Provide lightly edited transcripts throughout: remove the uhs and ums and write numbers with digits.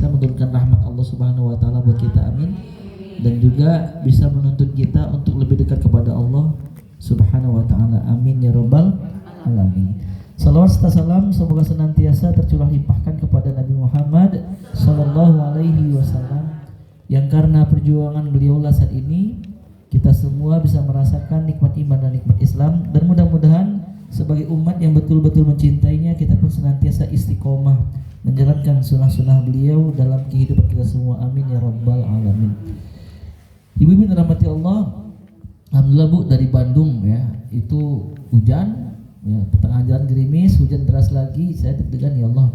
senantiasa menurunkan rahmat Allah Subhanahu wa taala buat kita, amin. Dan juga bisa menuntun kita untuk lebih dekat kepada Allah Subhanahu wa taala, amin ya rabbal alamin. Salawat serta salam semoga senantiasa tercurah limpahkan kepada Nabi Muhammad sallallahu alaihi wasallam, yang karena perjuangan beliaulah saat ini kita semua bisa merasakan nikmat iman dan nikmat Islam, dan mudah-mudahan sebagai umat yang betul-betul mencintainya, kita pun senantiasa istiqomah menjalankan sunnah-sunnah beliau dalam kehidupan kita semua, amin ya rabbal alamin. Ibu-ibu dirahmati Allah, alhamdulillah Bu, dari Bandung ya, itu hujan ya, pertengahan jalan gerimis, hujan deras lagi. Saya deg-degan, ya Allah,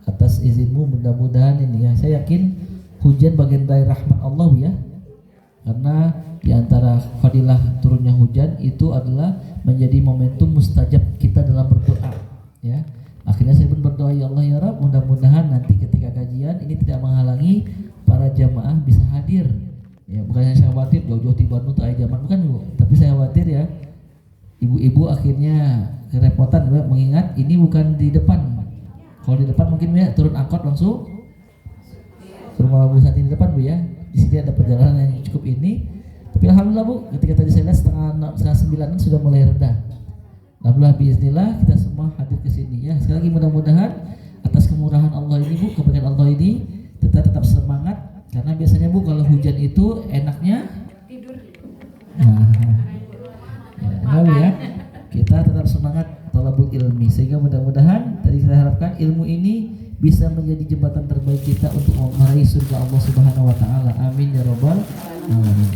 atas izinmu mudah-mudahan ini ya, saya yakin hujan bagian dari rahmat Allah ya, karena di antara fadilah turunnya hujan itu adalah menjadi momentum mustajab kita dalam berdoa ya. Akhirnya saya pun berdoa, ya Allah ya Rabb, mudah-mudahan nanti ketika kajian ini tidak menghalangi para jamaah bisa hadir ya. Bukannya saya khawatir jauh-jauh di Bandung tuh zaman, bukan Bu, tapi saya khawatir ya ibu-ibu akhirnya kerepotan ya, mengingat ini bukan di depan. Kalau di depan mungkin ya turun angkot langsung ke rumah Bu Santi di depan Bu ya. Di sini ada perjalanan yang cukup ini. Tapi alhamdulillah Bu, ketika tadi saya lihat setengah 9 sudah mulai reda. Alhamdulillah, biiznillah kita semua hadir ke sini ya. Sekali lagi mudah-mudahan atas kemurahan Allah ini Bu, kebaikan Allah ini, kita tetap semangat, karena biasanya Bu kalau hujan itu enaknya tidur. Ya, kita tetap semangat thalabul ilmi, sehingga mudah-mudahan tadi kita harapkan ilmu ini bisa menjadi jembatan terbaik kita untuk meraih surga Allah Subhanahu wa taala, amin ya rabbal alamin.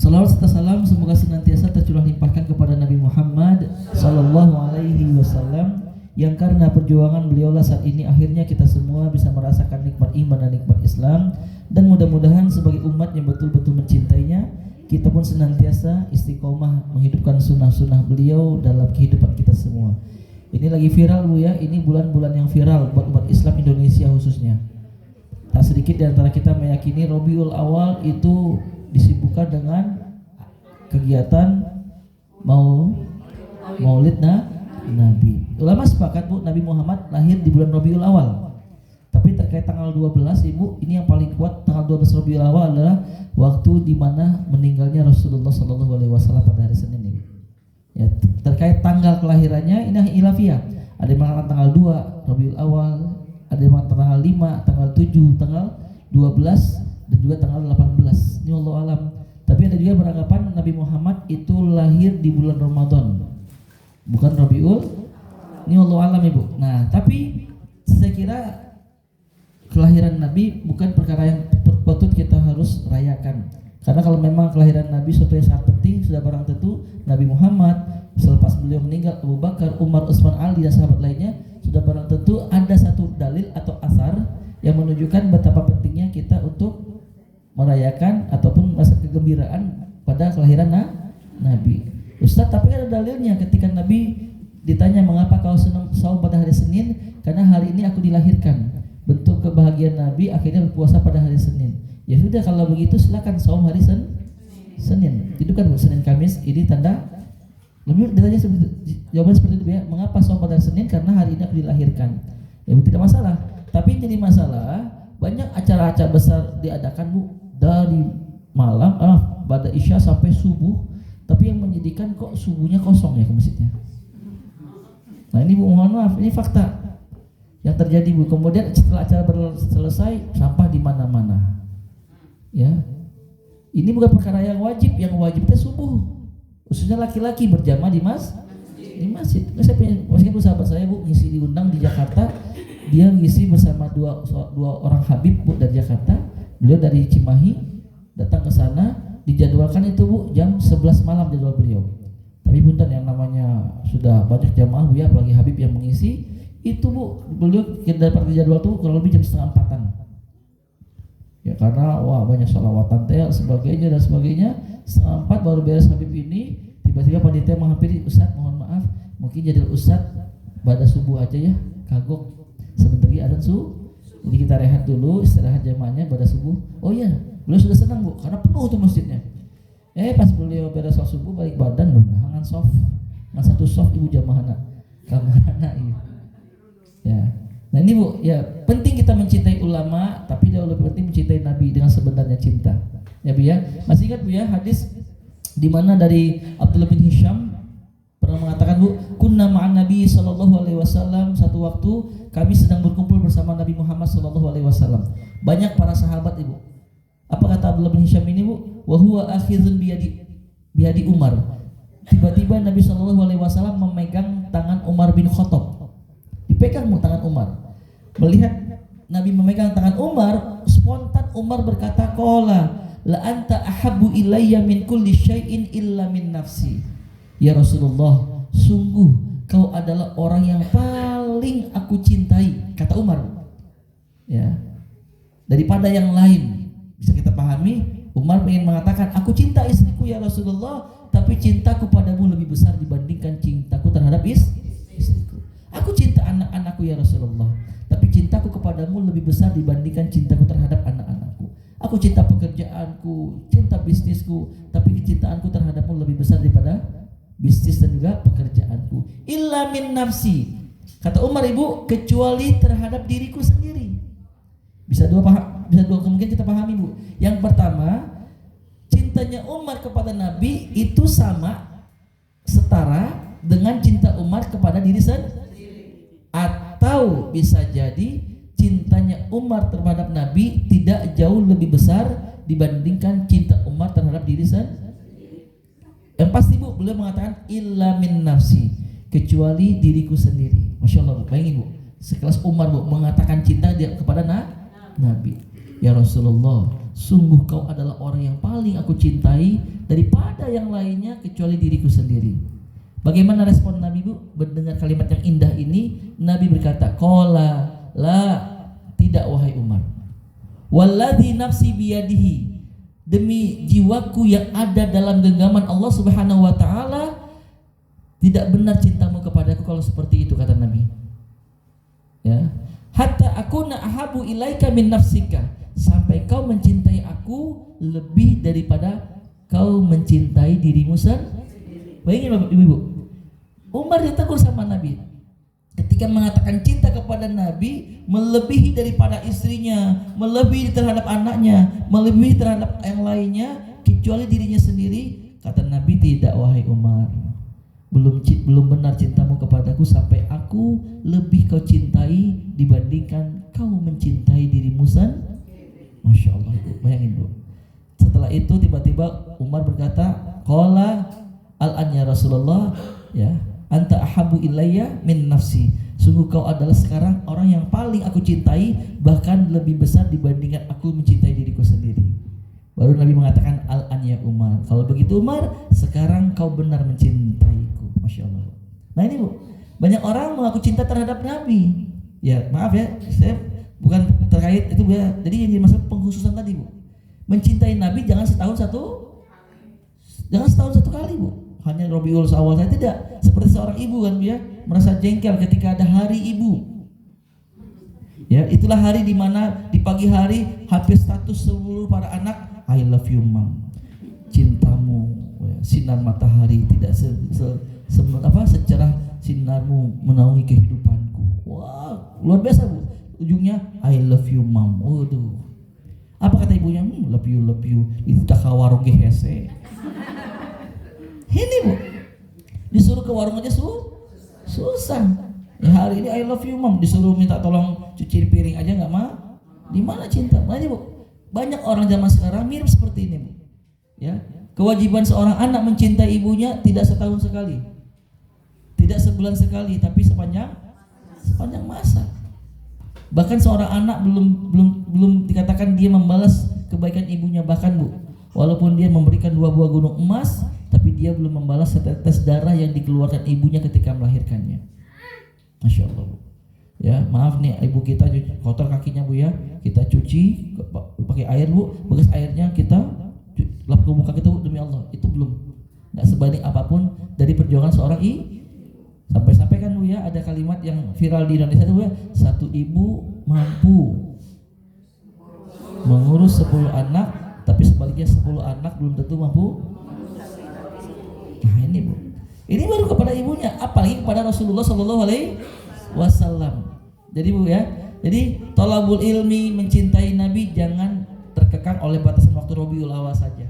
Salawat serta salam semoga senantiasa tercurah limpahkan kepada Nabi Muhammad sallallahu alaihi wasallam, yang karena perjuangan beliaulah saat ini akhirnya kita semua bisa merasakan nikmat iman dan nikmat Islam, dan mudah-mudahan sebagai umat yang betul-betul mencintainya, kita pun senantiasa istiqomah menghidupkan sunnah-sunnah beliau dalam kehidupan kita semua. Ini lagi viral Bu ya, ini bulan-bulan yang viral buat umat Islam Indonesia khususnya. Tak sedikit di antara kita meyakini Rabiul Awal itu disibukkan dengan kegiatan Maulid Nabi. Ulama sepakat Bu, Nabi Muhammad lahir di bulan Rabiul Awal. Tapi terkait tanggal 12 Ibu, ini yang paling kuat, tanggal 12 Rabiul Awal adalah waktu di mana meninggalnya Rasulullah sallallahu alaihi wasallam pada hari Senin ini. Ya, terkait tanggal kelahirannya ini hilafiyah. Ada yang mengatakan tanggal 2 Rabiul Awal, ada yang mengatakan tanggal 5, tanggal 7, tanggal 12 dan juga tanggal 18. Ini Allah alam. Tapi ada juga beranggapan Nabi Muhammad itu lahir di bulan Ramadan, bukan Rabiul. Ini Allah alam Ibu. Nah, tapi saya kira kelahiran Nabi bukan perkara yang patut kita harus rayakan. Karena kalau memang kelahiran Nabi suatu yang sangat penting, sudah barang tentu Nabi Muhammad selepas beliau meninggal, Abu Bakar, Umar, Utsman, Ali dan sahabat lainnya, sudah barang tentu ada satu dalil atau asar yang menunjukkan betapa pentingnya kita untuk merayakan ataupun merasa kegembiraan pada kelahiran Nabi. Ustaz, tapi ada dalilnya ketika Nabi ditanya mengapa kau senang saum pada hari Senin? Karena hari ini aku dilahirkan. Bentuk kebahagiaan Nabi akhirnya berpuasa pada hari Senin. Ya sudah, kalau begitu silakan saum hari Senin. Itu kan Senin Kamis, ini tanda. Lebih ditanya jawaban seperti itu ya. Mengapa saum pada hari Senin? Karena hari ini aku dilahirkan. Ya tidak masalah. Tapi jadi masalah banyak acara-acara besar diadakan Bu, dari malam pada Isya sampai subuh, tapi yang menyedihkan kok subuhnya kosong ya ke masjidnya. Nah ini Bu, mohon maaf, ini fakta yang terjadi Bu. Kemudian setelah acara selesai, sampah di mana-mana. Ya, ini bukan perkara yang wajib itu subuh, khususnya laki-laki berjamaah di masjid. Saya punya sahabat saya Bu, ngisi diundang di Jakarta, dia ngisi bersama dua orang Habib Bu dari Jakarta. Beliau dari Cimahi datang ke sana, dijadwalkan itu Bu jam 11 malam jadwal beliau. Tapi punten yang namanya sudah banyak jamaah Bu ya, apalagi Habib yang mengisi, itu Bu beliau dapat jadwal tuh kurang lebih jam 3:30. Ya karena wah banyak sholawatan dan sebagainya. 3:30 baru beres Habib ini, tiba-tiba panitia menghampiri, Ustaz mohon maaf, mungkin jadwal Ustaz pada subuh aja ya, kagok sebentar lagi azan subuh. Jadi kita rehat dulu, istirahat jamaahnya pada subuh. Oh iya, beliau sudah senang Bu, karena penuh tuh masjidnya. Pas beliau beres sholat subuh balik badan loh, hangan soft, ngan satu soft ibu jamaahna, kamarana iya. Ya, Nah ini Bu, ya penting kita mencintai ulama, tapi jauh lebih penting mencintai Nabi dengan sebenarnya cinta. Ya Bu ya, masih ingat Bu ya hadis di mana dari Abdullah bin Hisham pernah mengatakan Bu, kunna ma'an Nabi sallallahu alaihi wasallam, satu waktu kami sedang berkumpul bersama Nabi Muhammad sallallahu alaihi wasallam. Banyak para sahabat Ibu. Apa kata Abdullah bin Hisham ini Bu? Wa huwa akhidhun biyadi Umar. Tiba-tiba Nabi sallallahu alaihi wasallam memegang tangan Umar bin Khattab. Dipegang tangan Umar. Melihat Nabi memegang tangan Umar, spontan Umar berkata, "Qala la anta ahabbu ilayya min kulli syai'in illa min nafsi." Ya Rasulullah, sungguh kau adalah orang yang paling aku cintai, kata Umar. Ya. Daripada yang lain. Bisa kita pahami, Umar ingin mengatakan, "Aku cinta istriku ya Rasulullah, tapi cintaku padamu lebih besar dibandingkan cintaku terhadap istriku. Aku cinta anak-anakku ya Rasulullah, tapi cintaku kepadamu lebih besar dibandingkan cintaku terhadap anak-anakku. Aku cinta pekerjaanku, cinta bisnisku, tapi kecintaanku terhadapmu lebih besar daripada bisnis dan juga pekerjaanku. Illa min nafsi." Kata Umar Ibu, kecuali terhadap diriku sendiri. Bisa dua kemungkinan kita pahami Bu. Yang pertama, cintanya Umar kepada Nabi itu sama, setara dengan cinta Umar kepada diri sendiri. Atau bisa jadi cintanya Umar terhadap Nabi tidak jauh lebih besar dibandingkan cinta Umar terhadap diri sendiri. Yang pasti Bu, beliau mengatakan illa min nafsi, kecuali diriku sendiri. Masya Allah Bu, bayangin Bu, sekelas Umar Bu mengatakan cinta dia kepada Nabi. Ya Rasulullah, sungguh kau adalah orang yang paling aku cintai daripada yang lainnya kecuali diriku sendiri. Bagaimana respon Nabi Bu? Mendengar kalimat yang indah ini, Nabi berkata, "Qala la, tidak wahai Umar. Walladzi nafsi biyadihi, demi jiwaku yang ada dalam genggaman Allah Subhanahu wa taala, tidak benar cintamu kepadaku kalau seperti itu," kata Nabi. Ya. Hatta akuna ahabu ilaika min nafsika, sampai kau mencintai aku lebih daripada kau mencintai dirimu sendiri. Bayangin Bapak Ibu, Umar ditegur sama Nabi ketika mengatakan cinta kepada Nabi melebihi daripada istrinya, melebihi terhadap anaknya, melebihi terhadap yang lainnya kecuali dirinya sendiri. Kata Nabi, tidak wahai Umar, belum benar cintamu kepadaku sampai aku lebih kau cintai dibandingkan kau mencintai dirimu sendiri. Masya Allah Bu, bayangin Bu. Setelah itu tiba-tiba Umar berkata, "Qala al-an ya Rasulullah, ya, anta ahabu ilayya min nafsi." Sungguh kau adalah sekarang orang yang paling aku cintai, bahkan lebih besar dibandingkan aku mencintai diriku sendiri. Baru Nabi mengatakan, "Al-an ya Umar." Kalau begitu Umar, sekarang kau benar mencintaiku. Masya Allah. Nah ini Bu, banyak orang mengaku cinta terhadap Nabi. Ya maaf ya, saya bukan terkait itu Bu ya. Jadi yang dimaksud pengkhususan tadi Bu, mencintai Nabi jangan setahun satu kali Bu. Hanya Rabiul Awal saya tidak. Seperti seorang ibu kan ya, merasa jengkel ketika ada hari ibu. Ya, itulah hari di mana di pagi hari habis status seluruh para anak, "I love you mom." Cintamu, ya, sinar matahari tidak secerah sinarmu menaungi kehidupanku. Wah, luar biasa Bu. Ujungnya I love you mom. Waduh. Apa kata ibunya? Love you. Itu tak warung hese. Ini Bu, disuruh ke warung aja susah. Ya, hari ini I love you mom, disuruh minta tolong cuci piring aja nggak mau. Di mana cinta? Makanya Bu, banyak orang zaman sekarang mirip seperti ini Bu. Ya, kewajiban seorang anak mencintai ibunya tidak setahun sekali, tidak sebulan sekali, tapi sepanjang masa. Bahkan seorang anak belum dikatakan dia membalas kebaikan ibunya, bahkan Bu, walaupun dia memberikan 2 buah gunung emas, tapi dia belum membalas setetes darah yang dikeluarkan ibunya ketika melahirkannya. Masya Allah Bu. Ya maaf nih ibu kita kotor kakinya Bu ya, kita cuci pakai air Bu, bekas airnya kita lap ke muka kita Bu, demi Allah itu nggak sebanding apapun dari perjuangan seorang sampai kan Bu ya, ada kalimat yang viral di Indonesia itu Bu ya, satu ibu mampu mengurus 10 anak, tapi sebaliknya 10 anak belum tentu mampu. Nah ini Bu, ini baru kepada ibunya, apalagi kepada Rasulullah Shallallahu Alaihi Wasallam. Jadi Bu ya, jadi thalabul ilmi, mencintai Nabi jangan terkekang oleh batasan waktu Rabiul Awal saja.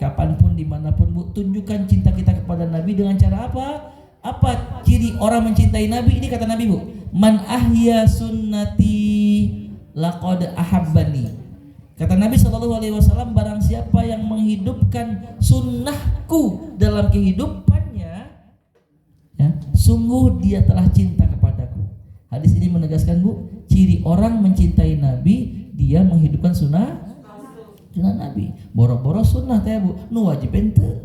Kapanpun, dimanapun Bu, tunjukkan cinta kita kepada Nabi dengan cara apa? Apa ciri orang mencintai Nabi? Ini kata Nabi Bu, man ahya sunnati laqad ahabbani. Kata Nabi SAW, barang siapa yang menghidupkan sunnahku dalam kehidupannya, ya, sungguh dia telah cinta kepadaku. Hadis ini menegaskan Bu, ciri orang mencintai Nabi, dia menghidupkan sunnah Nabi. Boro-boro sunnah teh Bu, nu wajib ente.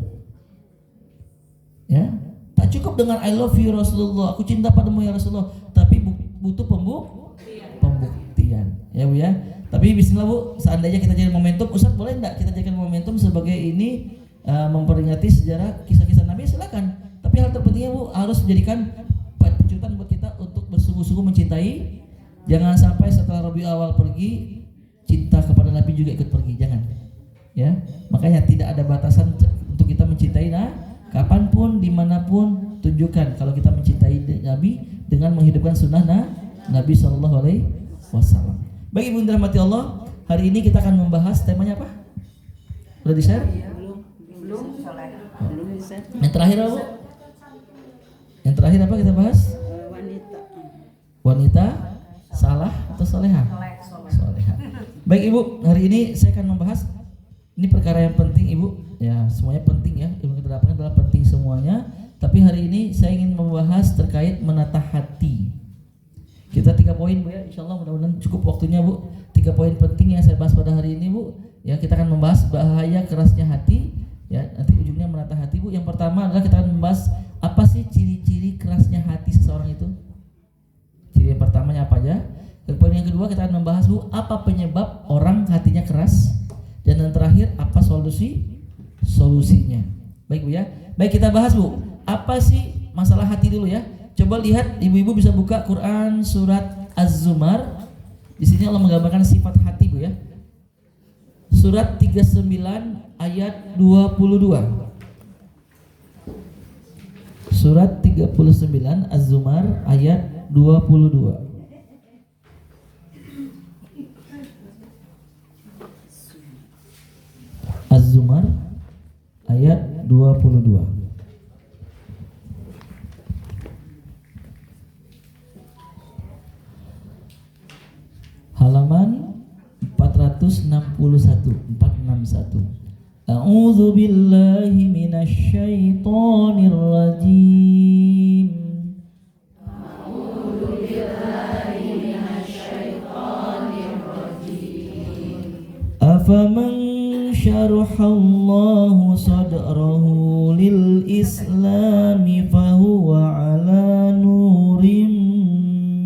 Ya, tak cukup dengan I love you Rasulullah, aku cinta padamu ya Rasulullah, tapi butuh pembuktian. Ya Bu ya. Tapi bismillah Bu, seandainya kita jadi momentum, Ustaz boleh enggak kita jadikan momentum sebagai ini memperingati sejarah kisah-kisah Nabi? Silakan. Tapi hal terpentingnya Bu, harus menjadikan pecutan buat kita untuk bersungguh-sungguh mencintai. Jangan sampai setelah Rabiul Awal pergi, cinta kepada Nabi juga ikut pergi, jangan. Ya, makanya tidak ada batasan untuk kita mencintai kapanpun, dimanapun, tunjukkan kalau kita mencintai Nabi dengan menghidupkan sunnah Nabi SAW. Baik Ibu dirahmati Allah, hari ini kita akan membahas temanya apa? Udah di-share? Belum. Yang terakhir apa Bu? Yang terakhir apa kita bahas? Wanita salah atau solehah? Solehah. Baik Ibu, hari ini saya akan membahas ini perkara yang penting Ibu. Ya, semuanya penting ya. Ilmu kita dapatkan adalah penting semuanya. Tapi hari ini saya ingin membahas terkait menata hati. Kita 3 poin Bu ya, insyaallah mudah-mudahan cukup waktunya Bu. 3 poin penting yang saya bahas pada hari ini Bu. Ya, kita akan membahas bahaya kerasnya hati. Ya, nanti ujungnya menata hati Bu. Yang pertama adalah kita akan membahas apa sih ciri-ciri kerasnya hati seseorang itu. Ciri yang pertamanya apa aja? Dan poin yang kedua kita akan membahas Bu, apa penyebab orang hatinya keras. Dan yang terakhir apa solusinya. Baik Bu ya. Baik, kita bahas Bu, apa sih masalah hati dulu ya. Coba lihat, ibu-ibu bisa buka Quran surat Az-Zumar. Di sini Allah menggambarkan sifat hati Bu ya. Surat 39 ayat 22. Surat 39 Az-Zumar ayat 22. Az-Zumar ayat 22. Halaman 461. A'udzu billahi minasy syaithanir rajim. A'udzu billahi minasy syaithanir rajim. Afaman syarahallahu sadrahu lil islami fahuwa ala nurim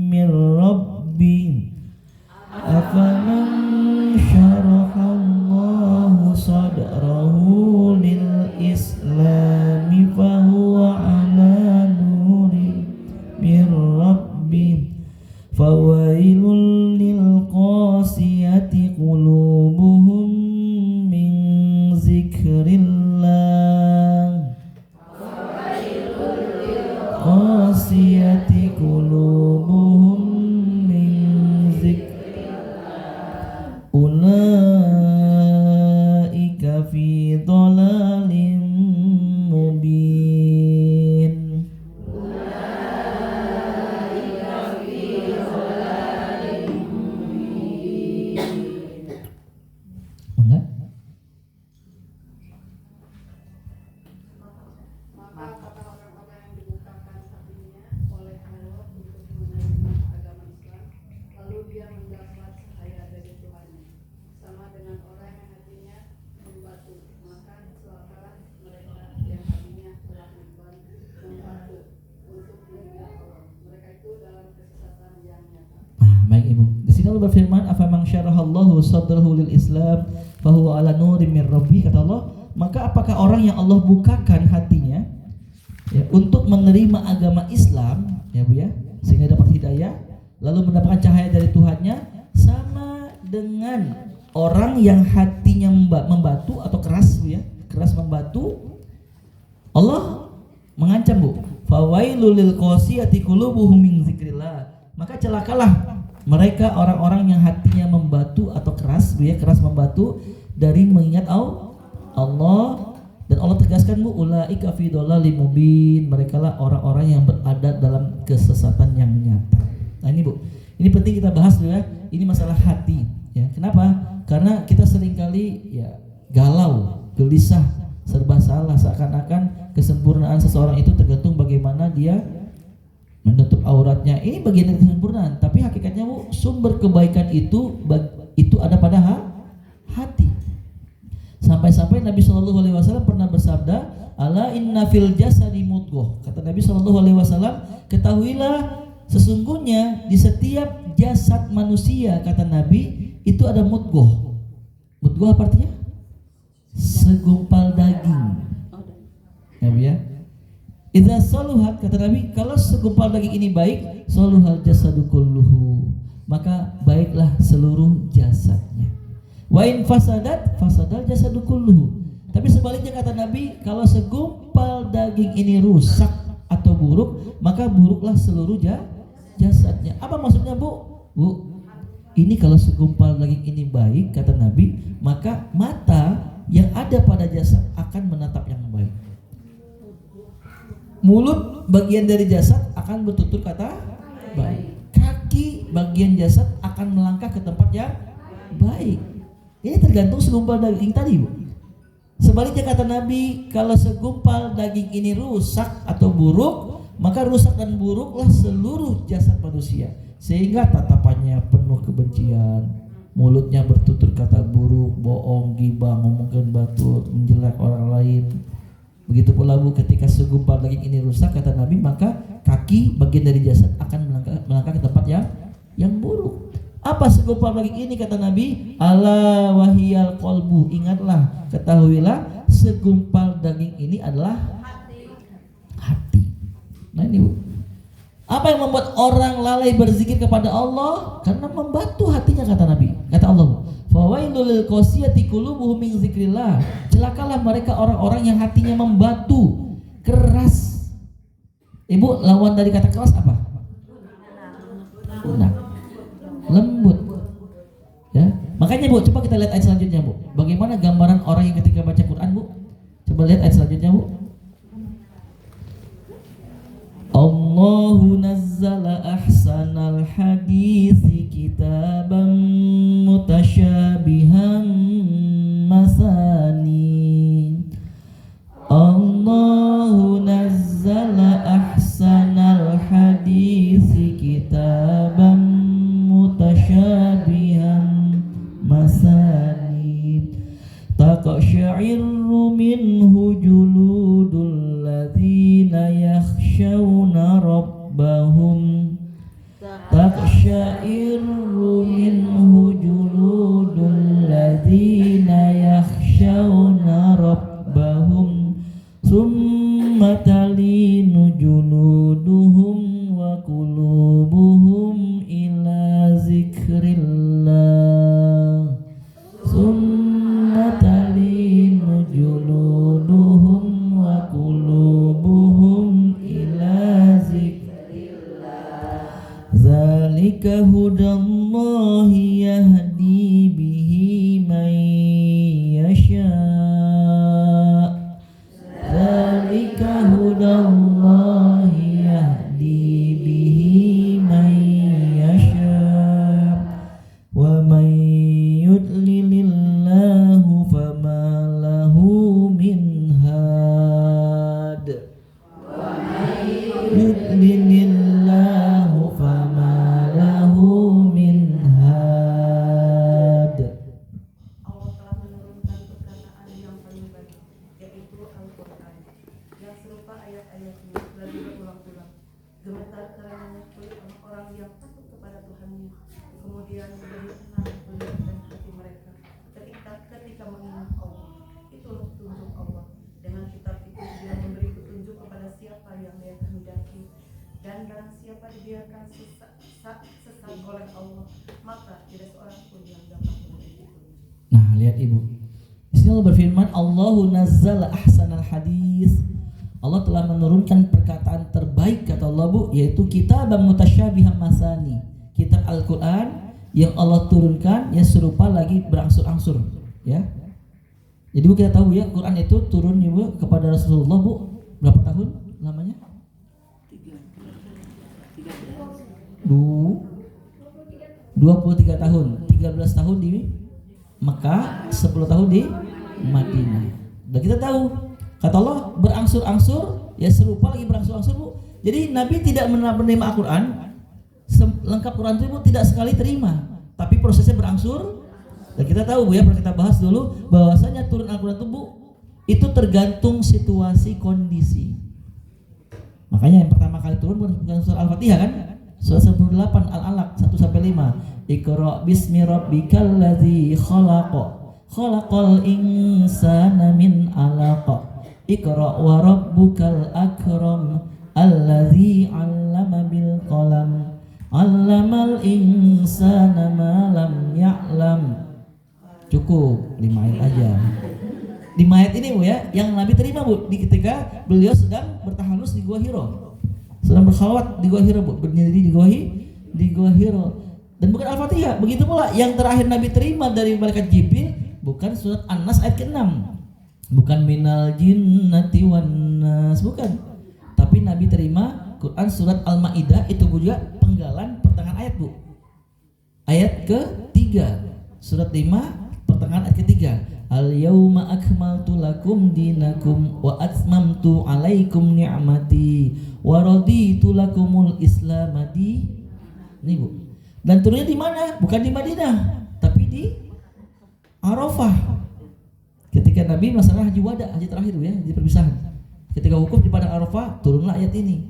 mir rabbih. Afaman syarahallahu sadrahu lil islami fahuwa ala nurim mir rabbih. Fawailul lil qasiyati qulubuhum min zikrillah. Fawailul lil qasiyati qulubuhum min zikrillah. Ulaika fi dhalalin mubin. Enggak? Maka kata orang-orang yang dibukakan hatinya oleh Allah untuk menerima agama Islam, lalu dia mendapat cahaya dari Tuhannya, sama dengan orang yang hatinya membatu. Maka celakalah mereka yang hatinya telah membatu untuk mengingat Allah. Mereka itu dalam kesesatan yang nyata. Baik Ibu. Di sini Allah berfirman, "Afaman syarahallahu sadrahu lil Islam fahuwa ala nurim mir rabbih." Kata Allah, maka apakah orang yang Allah bukakan hatinya ya, untuk menerima agama Islam, ya Bu ya, sehingga dapat hidayah, lalu mendapatkan cahaya dari Tuhannya, sama dengan orang yang hatinya membatu atau keras Bu ya, keras membatu. Allah mengancam Bu, fawailul lil qasiyati qulubuhum min zikrillah. Maka celakalah mereka orang-orang yang hatinya membatu atau keras, keras membatu dari mengingat Allah. Dan Allah tegaskan ulaika fi dhalalim mubin, mereka lah orang-orang yang berada dalam kesesatan yang nyata. Nah ini Bu, ini penting kita bahas dulu ya. Ini masalah hati ya. Kenapa? Karena kita seringkali ya galau, gelisah, serba salah, seakan-akan kesempurnaan seseorang itu tergantung bagaimana dia menutup auratnya. Ini bagian dari kesempurnaan, tapi hakikatnya Bu, sumber kebaikan itu ada pada hati. Sampai-sampai Nabi Shallallahu Alaihi Wasallam pernah bersabda, ala inna fil jasadi mudghah. Kata Nabi Shallallahu Alaihi Wasallam, ketahuilah sesungguhnya di setiap jasad manusia, kata Nabi, itu ada mudghah. Mudghah apa artinya? Segumpal daging. Ya. Idza saluhat, kata Nabi, kalau segumpal daging ini baik, saluhal jasadu kulluhu, maka baiklah seluruh jasadnya. Wa in fasadat, fasadal jasadu kulluhu. Tapi sebaliknya kata Nabi, kalau segumpal daging ini rusak atau buruk, maka buruklah seluruh jasadnya. Apa maksudnya Bu? Ini kalau segumpal daging ini baik, kata Nabi, maka mata yang ada pada jasad akan menatap yang baik. Mulut bagian dari jasad akan bertutur kata baik. Kaki bagian jasad akan melangkah ke tempat yang baik. Ini tergantung segumpal daging tadi Bu. Sebaliknya kata Nabi, kalau segumpal daging ini rusak atau buruk, maka rusak dan buruklah seluruh jasad manusia. Sehingga tatapannya penuh kebencian, mulutnya bertutur kata buruk, bohong, gibah, ngomongkan batur, menjelek orang lain. Begitu pula Bu, ketika segumpal daging ini rusak, kata Nabi, maka kaki bagian dari jasad akan melangkah ke tempat yang buruk. Apa segumpal daging ini, kata Nabi? Ala wahiyal qalbu. Ingatlah, ketahuilah, segumpal daging ini adalah hati. Nah ini Bu, apa yang membuat orang lalai berzikir kepada Allah? Karena membatu hatinya, kata Nabi. Kata Allah, fawailul lil qasiyati qulubuhum min zikrillah. Celakalah mereka orang-orang yang hatinya membatu, keras. Ibu, lawan dari kata keras apa? Lunak. Lembut. Ya. Makanya Bu, coba kita lihat ayat selanjutnya Bu. Bagaimana gambaran orang yang ketika baca Quran Bu? Coba lihat ayat selanjutnya Bu. Allahu nazzala ahsanal haditsi kitaban mutasyabihan masani. Allahu nazzala ahsanal haditsi kitaban mutasyabihan masani. Taqsya'iru minhu juludul ladzina yakhshawna rabbahum. Taqsya'iru minhu juludul ladzina yakhshawna rabbahum. Summa talinu juluduhum wa qulubuhum ila zikrillah. Summa talinu juluduhum wa qulubuhum ila zikrillah. Zalika hudallahi yahdi bihi man yasha'. Zalika hudallahi yahdi bihi man yasha'. Wa man yudlilillahu fama lahu min had. Yudlilillahu fama lahu min had. Allah telah menurunkan perkataan yang paling baik, yaitu Al-Quran, yang serupa ayat-ayatnya lalu berulang-ulang. Gemetar karenanya kulit orang-orang yang takut kepada Tuhannya, kemudian menjadi tenang kulit dan hati mereka ketika mengingat Allah. Itulah petunjuk Allah. Dengan kitab itu Dia memberi petunjuk kepada siapa yang Dia kehendaki, dan barang siapa dibiarkan sesat oleh Allah, maka tidak seorang pun yang dapat memberi petunjuk. Nah, lihat Ibu. Di sini Allah berfirman, Allahu nazzala ahsanal hadis. Allah telah menurunkan perkataan terbaik kata Allah Bu, yaitu kitabam mutasyabihan masani, kitab Al-Quran yang Allah turunkan yang serupa lagi berangsur-angsur ya. Jadi Bu kita tahu ya, Quran itu turun ya Bu kepada Rasulullah Bu berapa tahun lamanya? 23 tahun, 13 tahun di Mekah, 10 tahun di Madinah. Dan kita tahu kata Allah berangsur-angsur ya, serupa lagi berangsur-angsur Bu. Jadi Nabi tidak menerima Al-Quran lengkap, Quran itu Bu tidak sekali terima, tapi prosesnya berangsur. Dan kita tahu Bu ya, pernah kita bahas dulu bahwasanya turun Al-Quran itu Bu itu tergantung situasi kondisi. Makanya yang pertama kali turun bukan surah Al-Fatihah kan? Surah 98 Al-Alaq 1-5. Iqra bismi rabbikal ladzi khalaq. Khalaqal insana min 'alaq. Iqra wa rabbukal akram alladzi 'allama bil qalam. 'Allamal insana ma lam ya'lam. Cukup 5 ayat aja. 5 ayat ini Bu ya, yang Nabi terima Bu di ketika beliau sedang bertahalus di Gua Hiro. Sedang berkhalwat di Gua Hiro Bu, berdiri di Gua Hiro. Dan bukan Al-Fatihah. Begitu pula yang terakhir Nabi terima dari malaikat Jibril bukan surat An-Nas ayat ke-6. Bukan minal jinnati wan nas, bukan. Tapi Nabi terima Quran surat Al-Maidah, itu juga penggalan pertengahan ayat Bu. Ayat ke-3. Surat 5 pertengahan ayat ke-3. Al-yauma akmaltu lakum dinakum wa atmamtu alaikum ni'mati wa raditu lakumul Islam di. Ini Bu. Dan turunnya di mana? Bukan di Madinah, tapi di Arafah. Ketika Nabi melaksanakan haji wada, haji terakhir Bu ya, di perpisahan. Ketika wukuf di padang Arafah, turunlah ayat ini.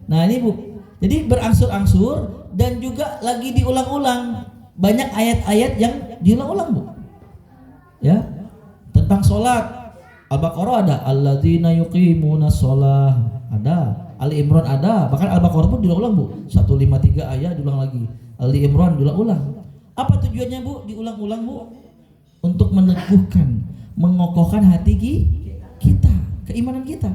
Nah, ini Bu. Jadi berangsur-angsur dan juga lagi diulang-ulang. Banyak ayat-ayat yang diulang-ulang Bu. Ya. Tentang sholat, Al-Baqarah ada, alladzina yuqimuna sholah, ada, Ali Imran ada, bahkan Al-Baqarah pun diulang-ulang Bu, 153 ayat diulang lagi, Ali Imran diulang-ulang. Apa tujuannya Bu? Diulang-ulang Bu, untuk meneguhkan, mengokohkan hati kita, keimanan kita.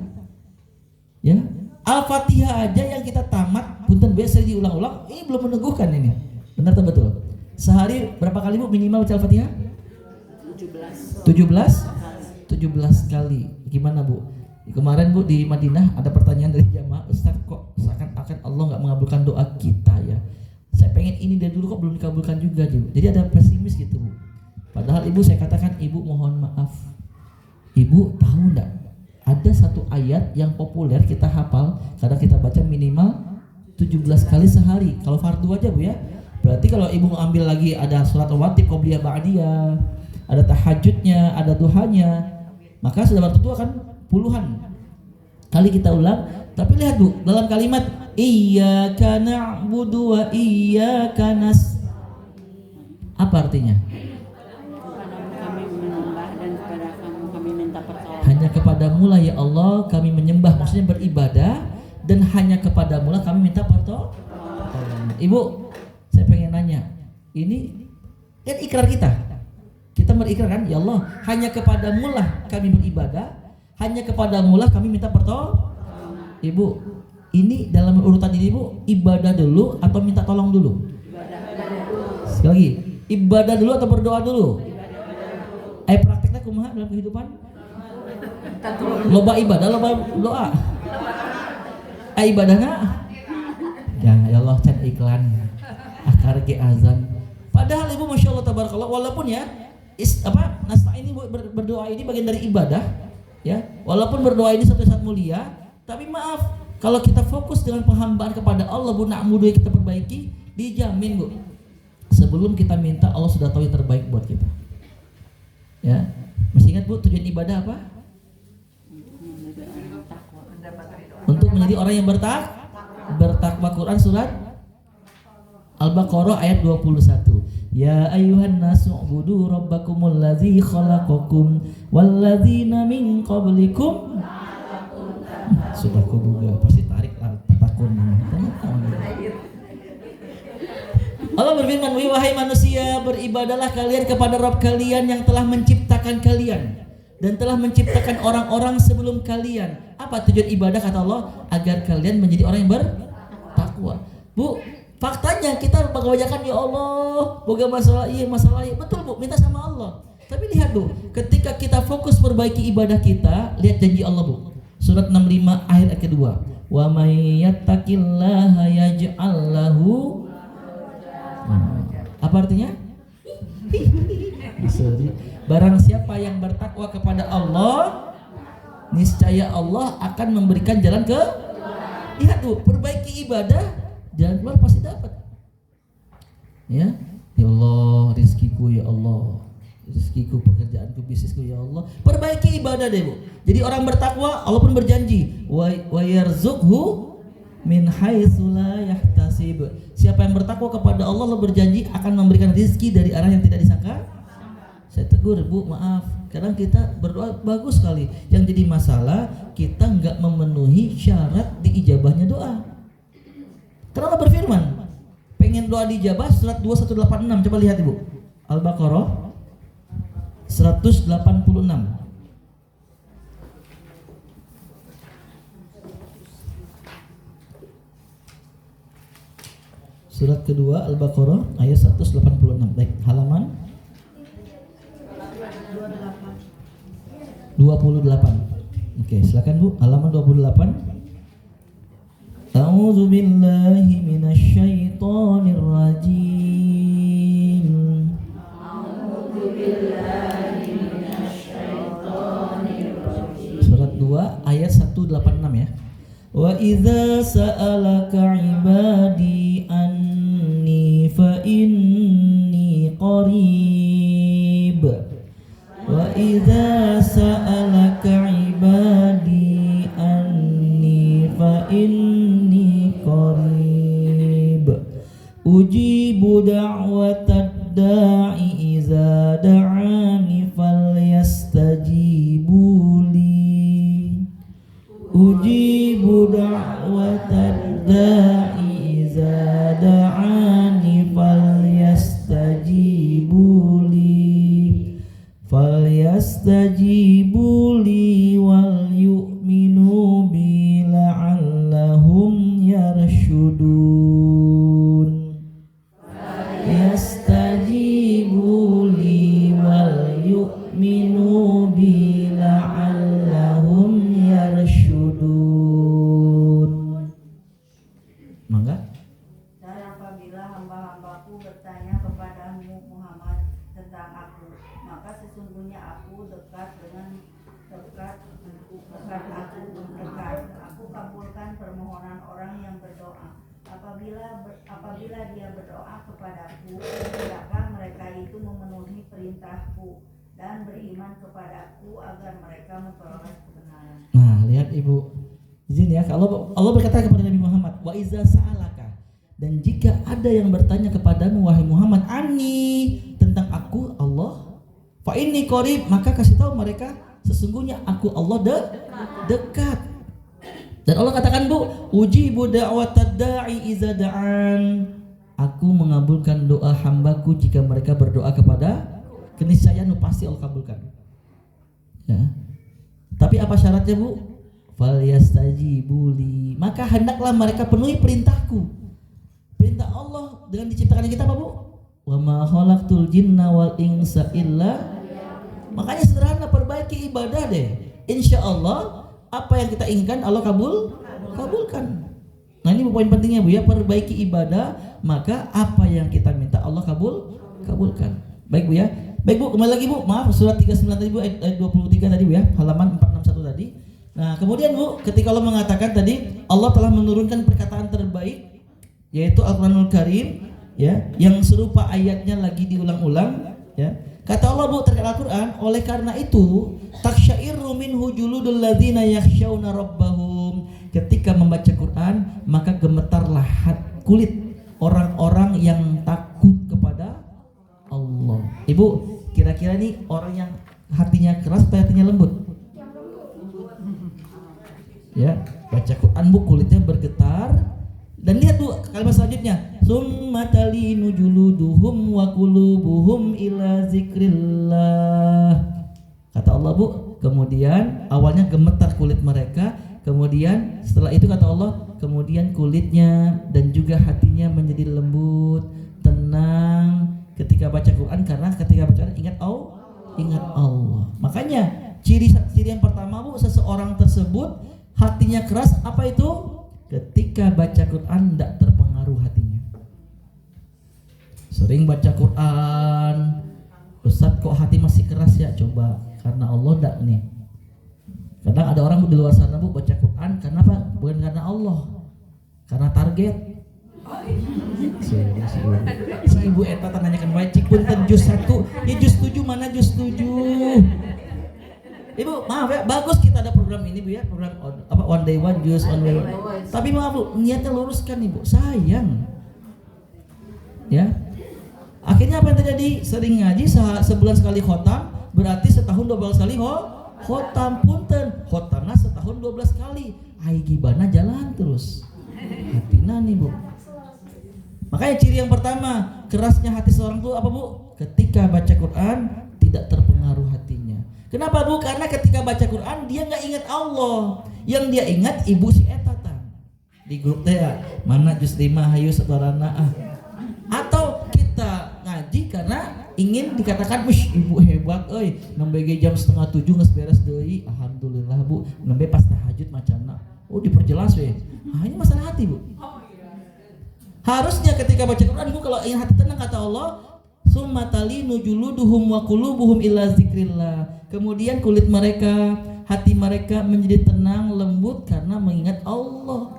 Ya, Al-Fatihah aja yang kita tamat, punten biasa diulang-ulang, ini belum meneguhkan ini. Benar atau betul? Sehari berapa kali Bu minimal baca Al-Fatihah? 17 kali. Gimana Bu? Kemarin Bu di Madinah ada pertanyaan dari jamaah, Ustaz kok seakan-akan Allah nggak mengabulkan doa kita ya. Saya pengen ini dari dulu kok belum dikabulkan juga Bu. Jadi ada pesimis gitu Bu. Padahal Ibu saya katakan, Ibu mohon maaf. Ibu tahu nggak? Ada satu ayat yang populer kita hafal karena kita baca minimal 17 kali sehari. Kalau fardu aja Bu ya. Berarti kalau Ibu ambil lagi ada surat rawatib, qobliyah, ba'diyah, ada tahajudnya, ada duhanya, maka sudah bertentu akan puluhan kali kita ulang. Tapi lihat Bu, dalam kalimat iyyaka na'budu wa iyyaka apa artinya? Kami menyembah dan kepada kamu kami minta pertolongan. Hanya kepadamu lah ya Allah kami menyembah, maksudnya beribadah, dan hanya kepadamu lah kami minta pertolongan. Ibu, saya pengen nanya, ini kan ikrar kita. Kita berikrar kan, ya Allah, hanya kepadamu lah kami beribadah, hanya kepadamu lah kami minta pertolongan. Ibu, ini dalam urutan ini Bu, ibadah dulu atau minta tolong dulu? Sekali lagi, ibadah dulu atau berdoa dulu? Prakteknya kumaha dalam kehidupan? Loba ibadah, loba doa. Ibadahnya? Ya Allah, can iklan. Akar ke azan. Padahal Ibu Masya Allah tabarakallah, walaupun ya nasta ini berdoa ini bagian dari ibadah ya, walaupun berdoa ini satu saat mulia, tapi maaf kalau kita fokus dengan penghambaan kepada Allah Bu, na'budu kita perbaiki, dijamin Bu sebelum kita minta Allah sudah tahu yang terbaik buat kita ya. Masih ingat Bu tujuan ibadah apa? Untuk menjadi orang yang bertakwa. Quran surat Al-Baqarah ayat 21. Ya ayyuhan nasu ubudu rabbakumul ladzi khalaqakum walladzina min qablikum. Sudah kuduga pasti tarik takun. Allah berfirman, wahai manusia, beribadahlah kalian kepada Rabb kalian yang telah menciptakan kalian. dan telah menciptakan orang-orang sebelum kalian. Apa tujuan ibadah kata Allah? Agar kalian menjadi orang yang bertakwa. Bu, faktanya kita kebanyakan ya Allah, boga masalah iya, betul Bu, minta sama Allah. Tapi lihat Bu, ketika kita fokus perbaiki ibadah kita, lihat janji Allah Bu. Surat 65 ayat kedua. Wa may yattaqillaha yaj'al lahu. Apa artinya? Barang siapa yang bertakwa kepada Allah, niscaya Allah akan memberikan jalan ke. Lihat tuh, perbaiki ibadah, jalan keluar pasti dapat. Ya Allah, rizkiku ya Allah, rizkiku, pekerjaanku, bisnisku ya Allah. Perbaiki ibadah deh Bu. Jadi orang bertakwa, Allah pun berjanji, wa yarzuqhu min haitsu la yahtasib. Siapa yang bertakwa kepada Allah, Allah berjanji akan memberikan rezeki dari arah yang tidak disangka. Saya tegur Bu, maaf, kadang kita berdoa bagus sekali, yang jadi masalah kita nggak memenuhi syarat diijabahnya doa. Karena Allah berfirman, pengen doa dijabah, surat 2186, coba lihat Ibu, Al-Baqarah 186. Surat kedua Al-Baqarah ayat 186. Baik, halaman 28. Oke, silakan Bu, halaman 28. A'udzu billahi minasyaitonir rajim. A'udzu billahi minasyaitonir rajim. Surat 2 ayat 186 ya. Wa idza sa'alaka 'ibadi anni fa inni qarib. Wa idza sa'alaka 'ibadi anni fa inni qarib. Ujibu da'watad da'i idza da'ani falyastajibu li. Ujibu da'watad da'i idza da'ani falyastajibu li. Falyastajibu li wal yu'minu bi la'allahum yarshudun. Yastajibu li wal yu'minu bi la'allahum yarshudun. Mangga. Dan apabila hamba-hambaku bertanya kepadamu Muhammad tentang aku, maka sesungguhnya aku dekat. Aku kabulkan permohonan orang yang berdoa. Apabila dia berdoa kepadaku, hendaklah mereka itu memenuhi perintahku dan beriman kepadaku agar mereka memperoleh kebenaran. Nah, lihat Ibu. Izin ya, kalau Allah berkata kepada Nabi Muhammad, wa iza sa'alaka, dan jika ada yang bertanya kepadamu wahai Muhammad, ani, tentang aku Allah, fa inni qarib, maka kasih tahu mereka sesungguhnya aku Allah dekat. Dan Allah katakan Bu, ujibu da'watad da'i iza da'an, aku mengabulkan doa hambaku jika mereka berdoa kepada, keniscayaan pasti Allah kabulkan. Ya. Tapi apa syaratnya Bu? Falyastajibu li, maka hendaklah mereka penuhi perintahku. Perintah Allah dengan diciptakannya kita apa Bu? Wa ma khalaqtul jinna wal insa illa. Makanya sederhana, perbaiki ibadah deh. Insya Allah apa yang kita inginkan Allah kabulkan. Nah ini poin pentingnya Bu ya, perbaiki ibadah, maka apa yang kita minta Allah kabulkan. Baik Bu ya. Baik Bu, kembali lagi Bu, maaf surat 39 tadi Bu, ayat 23 tadi Bu ya, halaman 461 tadi. Nah kemudian Bu, ketika Allah mengatakan tadi Allah telah menurunkan perkataan terbaik, yaitu Al-Quranul Karim ya, yang serupa ayatnya lagi diulang-ulang ya. Kata Allah Bu terkait Al-Quran, oleh karena itu taksyairu minhu juludul ladzina yakhshawna rabbahum. Ketika membaca Quran maka gemetarlah kulit orang-orang yang takut kepada Allah. Ibu, kira-kira nih orang yang hatinya keras atau hatinya lembut? Ya, baca Quran Bu kulitnya bergetar. Dan lihat Bu kalimat selanjutnya, summa talinu juluduhum wa qulubuhum ila zikrillah. Kata Allah Bu, kemudian awalnya gemetar kulit mereka, kemudian setelah itu kata Allah, kemudian kulitnya dan juga hatinya menjadi lembut, tenang ketika baca Quran, karena ketika baca Quran ingat Allah. Makanya ciri yang pertama Bu, seseorang tersebut hatinya keras, apa itu? Ketika baca Quran tidak terpengaruh hatinya. Sering baca Quran, Ustadz kok hati masih keras ya? Coba karena Allah enggak nih. Kadang ada orang di luar sana Bu baca Quran karena apa? Bukan karena Allah, karena target. Si ibu eta tanyakan baik cik punten juz 1, ya juz 7 mana juz 7? Ibu maaf ya, bagus kita ada program ini Bu ya, program apa one day one juz one day one. Tapi maaf Bu, niatnya luruskan Ibu, sayang. Ya. Akhirnya apa yang terjadi? Sering ngaji sebulan sekali khotam, berarti setahun 12 kali khotam. Punten, khotamna setahun 12 kali. Ai gibana jalan terus. Hatina nih Bu. Makanya ciri yang pertama, kerasnya hati seorang itu apa Bu? Ketika baca Quran tidak terpengaruh hatinya. Kenapa Bu? Karena ketika baca Quran dia nggak ingat Allah. Yang dia ingat ibu si etatan. Di grup teh ya, mana juz 5 hayu setorana Atau kita ngaji karena ingin dikatakan, "Wish, ibu hebat euy, nembe jam 6:30 geus beres deui." Alhamdulillah Bu, nembe pas tahajud macana. Oh, diperjelas we. Ini masalah hati Bu. Harusnya ketika baca Quran Bu, kalau ingin hati tenang kata Allah, "Summa talinu juluduhum wa qulubuhum ila zikrillah." Kemudian kulit mereka, hati mereka menjadi tenang, lembut karena mengingat Allah.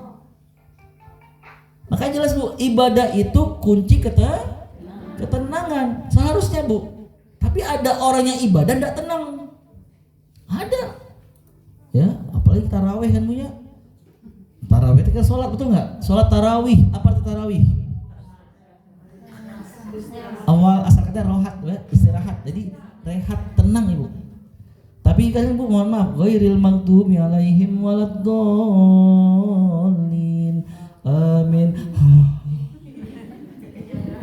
Makanya jelas Bu, ibadah itu kunci ketenangan. Seharusnya Bu. Tapi ada orang yang ibadah tidak tenang. Ada. Ya, apalagi tarawih kan Bu ya. Tarawih itu kan sholat, betul nggak? Sholat tarawih, apa itu tarawih? Awal asal kata rohat ya, istirahat. Jadi rehat, tenang Ibu. Tapi kan Bu, mohon maaf, ghairil maghdubi alaihim waladdallin. Amin.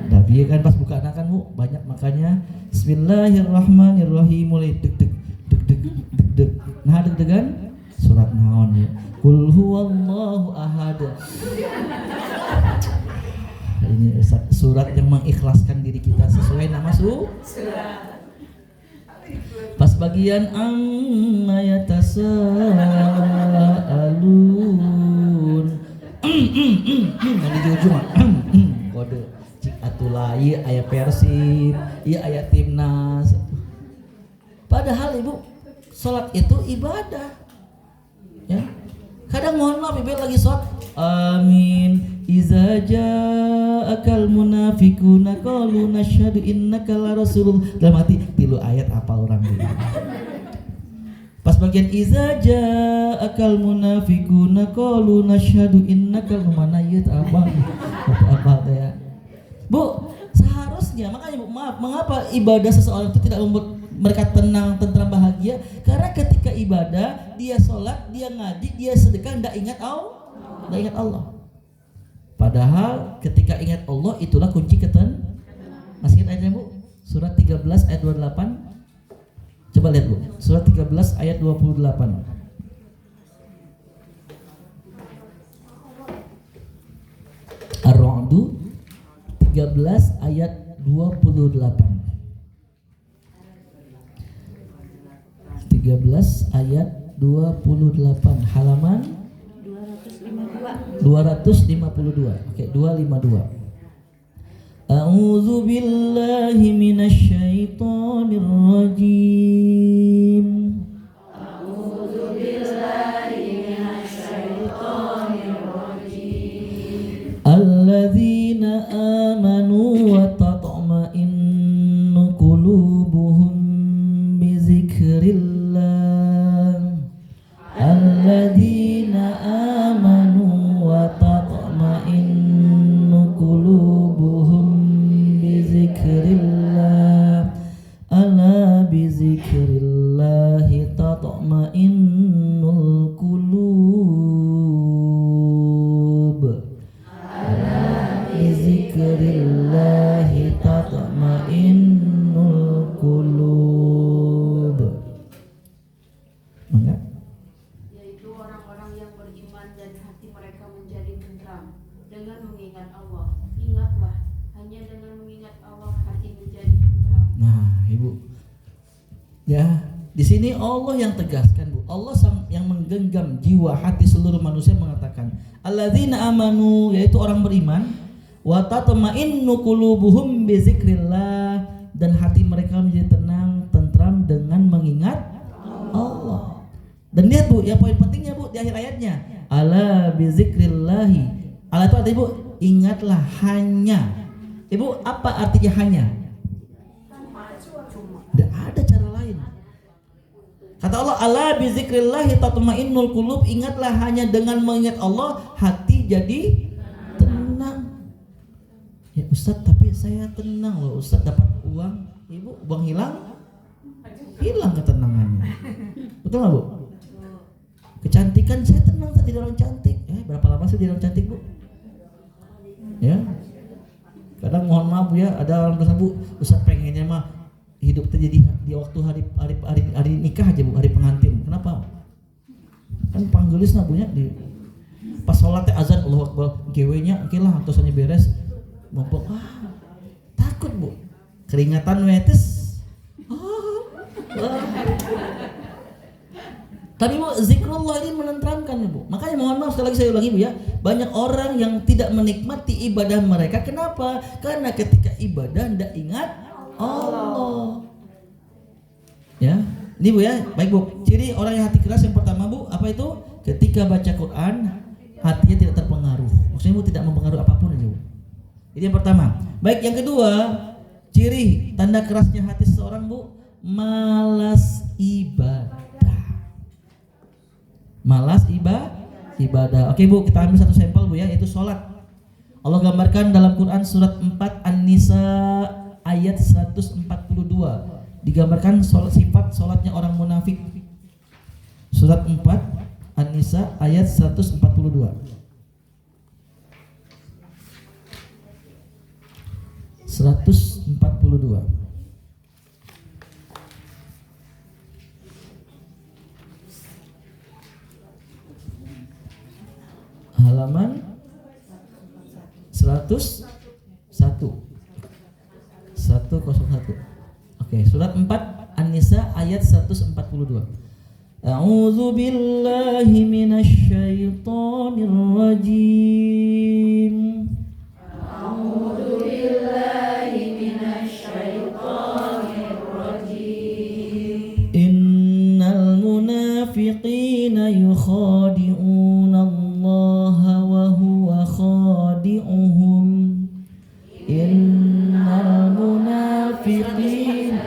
Tapi kan pas buka anak kan Bu, banyak makanya Bismillahirrahmanirrahim, mulai deg. Nah, deg-degan surat naon ya? Qul huwallahu ahad. Ini surat yang mengikhlaskan diri kita sesuai nama surat. Pas bagian amma yatasaalun. Nanti di ujung kode cik atulah ieu aya Persib, ieu aya timnas. Padahal Ibu, salat itu ibadah. Ya. Kadang mohon maaf Ibu lagi sholat, amin. Iza ja'akal munafiquna qalu nasyhadu innaka la rasulullah. Dalam hati tilu ayat apa orang ini. Pas bagian iza ja'akal munafiquna qalu nasyhadu innaka mana ieu apa ya. Bu, seharusnya makanya Bu, maaf, mengapa ibadah seseorang itu tidak membuat mereka tenang, tentram, bahagia? Karena ketika ibadah, dia sholat, dia ngaji, dia sedekah, tidak ingat Allah. Padahal ketika ingat Allah itulah kunci Masih ingat ayatnya Bu? Surat 13 ayat 28. Coba lihat Bu, surat 13 ayat 28. Ar-Ra'd 13 ayat 28. 13 ayat 28 halaman 252. Oke, 252. A'udzu billahi minasy syaithanir rajim. A'udzu billahi minasy syaithanir rajim. Alladzina amanu wa tatma'innu qulubuhum bi dzikrillah. Alladzina amanu wa tatma'innu qulubuhum bi dzikrillah. Ala bi dzikrillah tatma'innul qulub. Ala bi dzikrillah tatma'innul qulub. Ya, di sini Allah yang tegaskan, Bu. Allah yang menggenggam jiwa hati seluruh manusia mengatakan, alladzina amanu, yaitu orang beriman, wa tatma'innu qulubuhum bi dzikrillah, dan hati mereka menjadi tenang, tentram dengan mengingat Allah. Dan lihat, Bu, ya poin pentingnya, Bu, di akhir ayatnya, ala bi dzikrillahi. Ala itu artinya, Bu, ingatlah hanya. Ibu, apa artinya hanya? Tidak ada cara lain. Kata Allah, ala bi dzikrillahi tatmainnul qulub, ingatlah hanya dengan mengingat Allah hati jadi tenang. Ya Ustaz, tapi saya tenang loh Ustaz, dapat uang. Ibu, uang hilang ketenangannya. Betul nggak, Bu? Kecantikan, saya tenang saat jadi orang cantik. Berapa lama sih jadi orang cantik, Bu? Ya. Kadang mohon maaf ya, ada orang bilang, Bu, Ustaz pengennya mah hidup terjadi di waktu hari nikah aja, Bu, hari pengantin. Kenapa? Kan panggelisna punya di pas sholat teh azan Allahu Akbar, gewenya oke lah, tosannya beres. Mumpuk takut, Bu. Keringatan wetes. Tapi, Bu, zikrullah ini menenteramkan, Bu. Makanya mohon maaf sekali lagi saya ulangi, Bu, ya. Banyak orang yang tidak menikmati ibadah mereka. Kenapa? Karena ketika ibadah tidak ingat Allah. Ya. Ini, Bu, ya. Baik, Bu. Ciri orang yang hati keras yang pertama, Bu, apa itu? Ketika baca Quran, hatinya tidak terpengaruh. Maksudnya, Bu, tidak mempengaruhi apapun ini, Bu. Ini yang pertama. Baik, yang kedua, ciri tanda kerasnya hati seseorang, Bu, malas ibadah. Malas ibadah. Oke, Bu, kita ambil satu sampel, Bu, ya, yaitu sholat. Allah gambarkan dalam Quran surat 4 An-Nisa ayat 142. Digambarkan sifat sholatnya orang munafik. Surat 4 An-Nisa ayat 142. 142. Halaman 101. 101. Oke, surat 4 An-Nisa ayat 142. A'udzu billahi minasy syaithanir rajim. A'udzu billahi minasy syaithanir rajim. Innal munafiqina yukhadi'una Allah wa huwa khadi'uhum. Innal munafiqina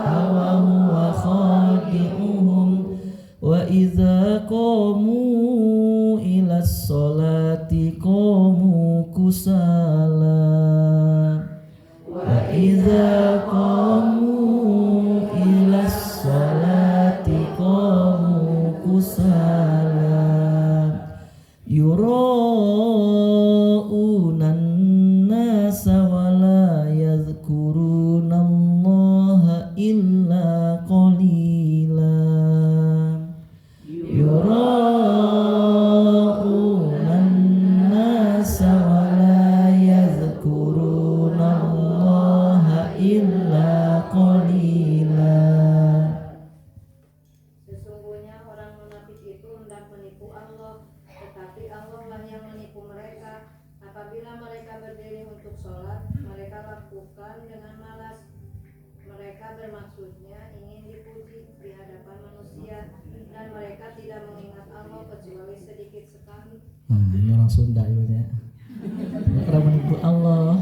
wa huwa khadi'uhum wa idza qamu ila sholati qamu kusala wa idza qamu ila sholati qamu kusala yura'unan nasa wa la yadhkurunallaha illa qalila yura'unan nasa wa la yadhkurunallaha illa qalila. Sesungguhnya orang munafik itu hendak menipu Allah, tetapi Allah lah yang menipu mereka. Apabila mereka berdiri untuk sholat, mereka lakukan dengan malas. Mereka bermaksudnya ingin dipuji di hadapan manusia, dan mereka tidak mengingat Allah kecuali sedikit sekali. Ini orang Sunda ya. Orang menipu Allah,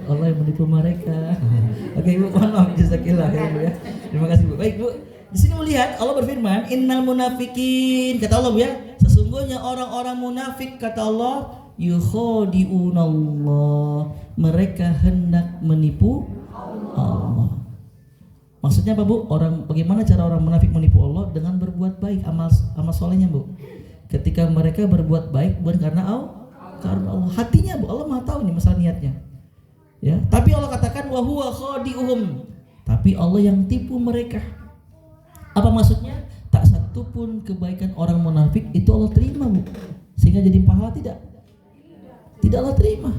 Allah yang menipu mereka. Oke, Ibu, mohon maaf jazakillah ya, Bu, ya. Terima kasih, Bu. Baik, Bu. Di sini melihat Allah berfirman, innal munafikin, kata Allah, Bu, ya. Sesungguhnya orang-orang munafik, kata Allah, yukhadi'unallah, mereka hendak menipu Allah. Maksudnya apa, Bu? Bagaimana cara orang munafik menipu Allah? Dengan berbuat baik, amal solehnya, Bu. Ketika mereka berbuat baik bukan karena Allah, hatinya, Bu, Allah Maha tahu nih masalah niatnya. Ya, tapi Allah katakan wa huwa khadi'uhum, tapi Allah yang tipu mereka. Apa maksudnya? Tak satu pun kebaikan orang munafik itu Allah terima, Bu. Sehingga jadi pahala tidak? Tidak Allah terima.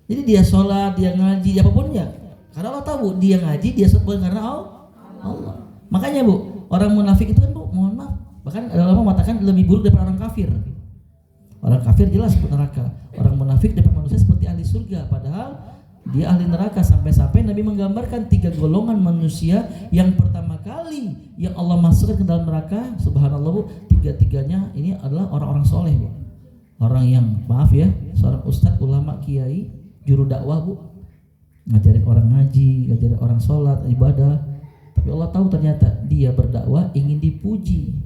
Jadi dia sholat, dia ngaji, apapun ya, Karena Allah tahu Bu, dia ngaji, dia sholat bukan karena Allah. Makanya Bu, orang munafik itu kan Bu, mohon maaf, bahkan ada ulama mengatakan lebih buruk daripada orang kafir. Orang kafir jelas masuk neraka. Orang munafik depan manusia seperti ahli surga, padahal dia ahli neraka. Sampai-sampai Nabi menggambarkan 3 golongan manusia yang pertama kali yang Allah masukkan ke dalam neraka, subhanallah Bu, 3-tiganya ini adalah orang-orang soleh Bu. Orang yang maaf ya, seorang ustadz, ulama, kiai, juru dakwah Bu, ngajarin orang ngaji, ngajarin orang sholat, ibadah. Tapi Allah tahu ternyata dia berdakwah ingin dipuji,